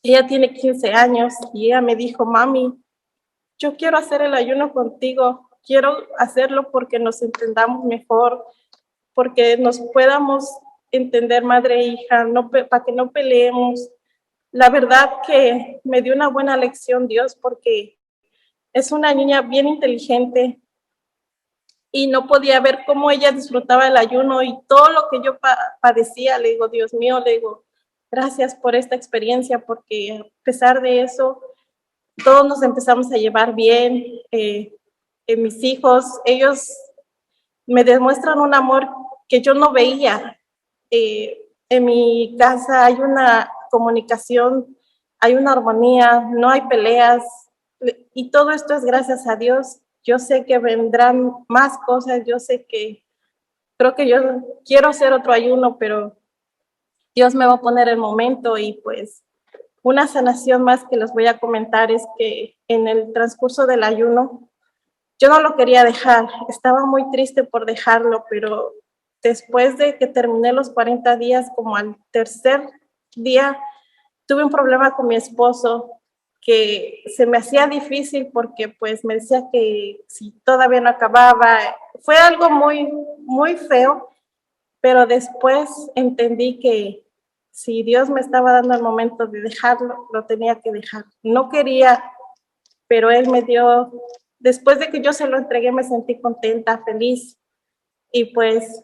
Ella tiene 15 años y ella me dijo, mami, yo quiero hacer el ayuno contigo, quiero hacerlo porque nos entendamos mejor, porque nos podamos entender madre e hija, para que no peleemos. La verdad que me dio una buena lección Dios, porque es una niña bien inteligente y no podía ver cómo ella disfrutaba el ayuno y todo lo que yo padecía. Le digo, Dios mío, le digo, gracias por esta experiencia, porque a pesar de eso, todos nos empezamos a llevar bien. Mis hijos, ellos me demuestran un amor que yo no veía. En mi casa hay una comunicación, hay una armonía, no hay peleas, y todo esto es gracias a Dios. Yo sé que vendrán más cosas, creo que yo quiero hacer otro ayuno, pero Dios me va a poner el momento. Y pues una sanación más que les voy a comentar es que en el transcurso del ayuno, yo no lo quería dejar, estaba muy triste por dejarlo, pero después de que terminé los 40 días, como al tercer día, tuve un problema con mi esposo que se me hacía difícil porque pues me decía que si todavía no acababa. Fue algo muy, muy feo, pero después entendí que si Dios me estaba dando el momento de dejarlo, lo tenía que dejar. No quería, pero Él me dio, después de que yo se lo entregué, me sentí contenta, feliz. Y pues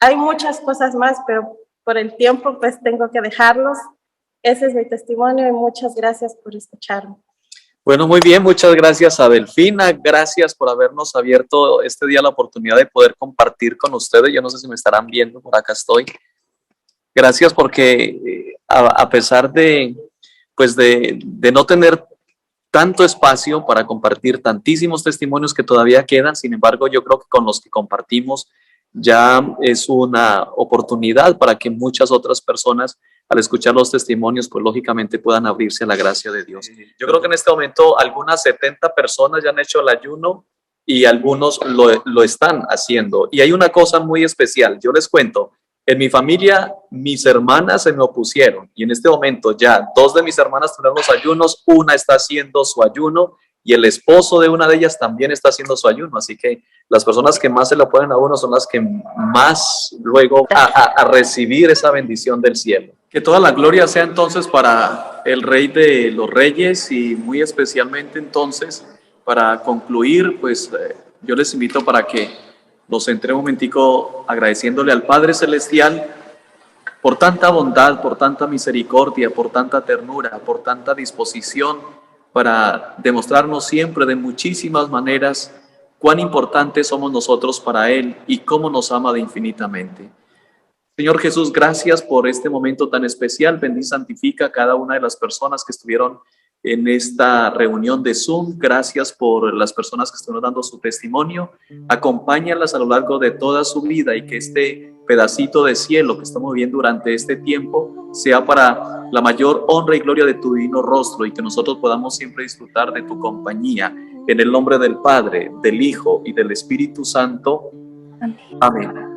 hay muchas cosas más, pero por el tiempo pues tengo que dejarlos. Ese es mi testimonio y muchas gracias por escucharme. Bueno, muy bien, muchas gracias a Delfina, gracias por habernos abierto este día la oportunidad de poder compartir con ustedes. Yo no sé si me estarán viendo, por acá estoy. Gracias porque a pesar de no tener tanto espacio para compartir tantísimos testimonios que todavía quedan, sin embargo, yo creo que con los que compartimos ya es una oportunidad para que muchas otras personas, al escuchar los testimonios, pues lógicamente puedan abrirse a la gracia de Dios. Yo creo que en este momento algunas 70 personas ya han hecho el ayuno y algunos lo están haciendo. Y hay una cosa muy especial, yo les cuento. En mi familia, mis hermanas se me opusieron y en este momento ya 2 de mis hermanas tuvieron los ayunos, una está haciendo su ayuno y el esposo de una de ellas también está haciendo su ayuno. Así que las personas que más se lo ponen a uno son las que más luego a recibir esa bendición del cielo. Que toda la gloria sea entonces para el Rey de los Reyes y muy especialmente entonces para concluir, pues yo les invito para que nos entre un momentico agradeciéndole al Padre Celestial por tanta bondad, por tanta misericordia, por tanta ternura, por tanta disposición para demostrarnos siempre de muchísimas maneras cuán importantes somos nosotros para Él y cómo nos ama de infinitamente. Señor Jesús, gracias por este momento tan especial. Bendice y santifica a cada una de las personas que estuvieron en esta reunión de Zoom. Gracias por las personas que están dando su testimonio. Acompáñalas a lo largo de toda su vida y que este pedacito de cielo que estamos viviendo durante este tiempo sea para la mayor honra y gloria de tu divino rostro y que nosotros podamos siempre disfrutar de tu compañía. En el nombre del Padre, del Hijo y del Espíritu Santo. Amén.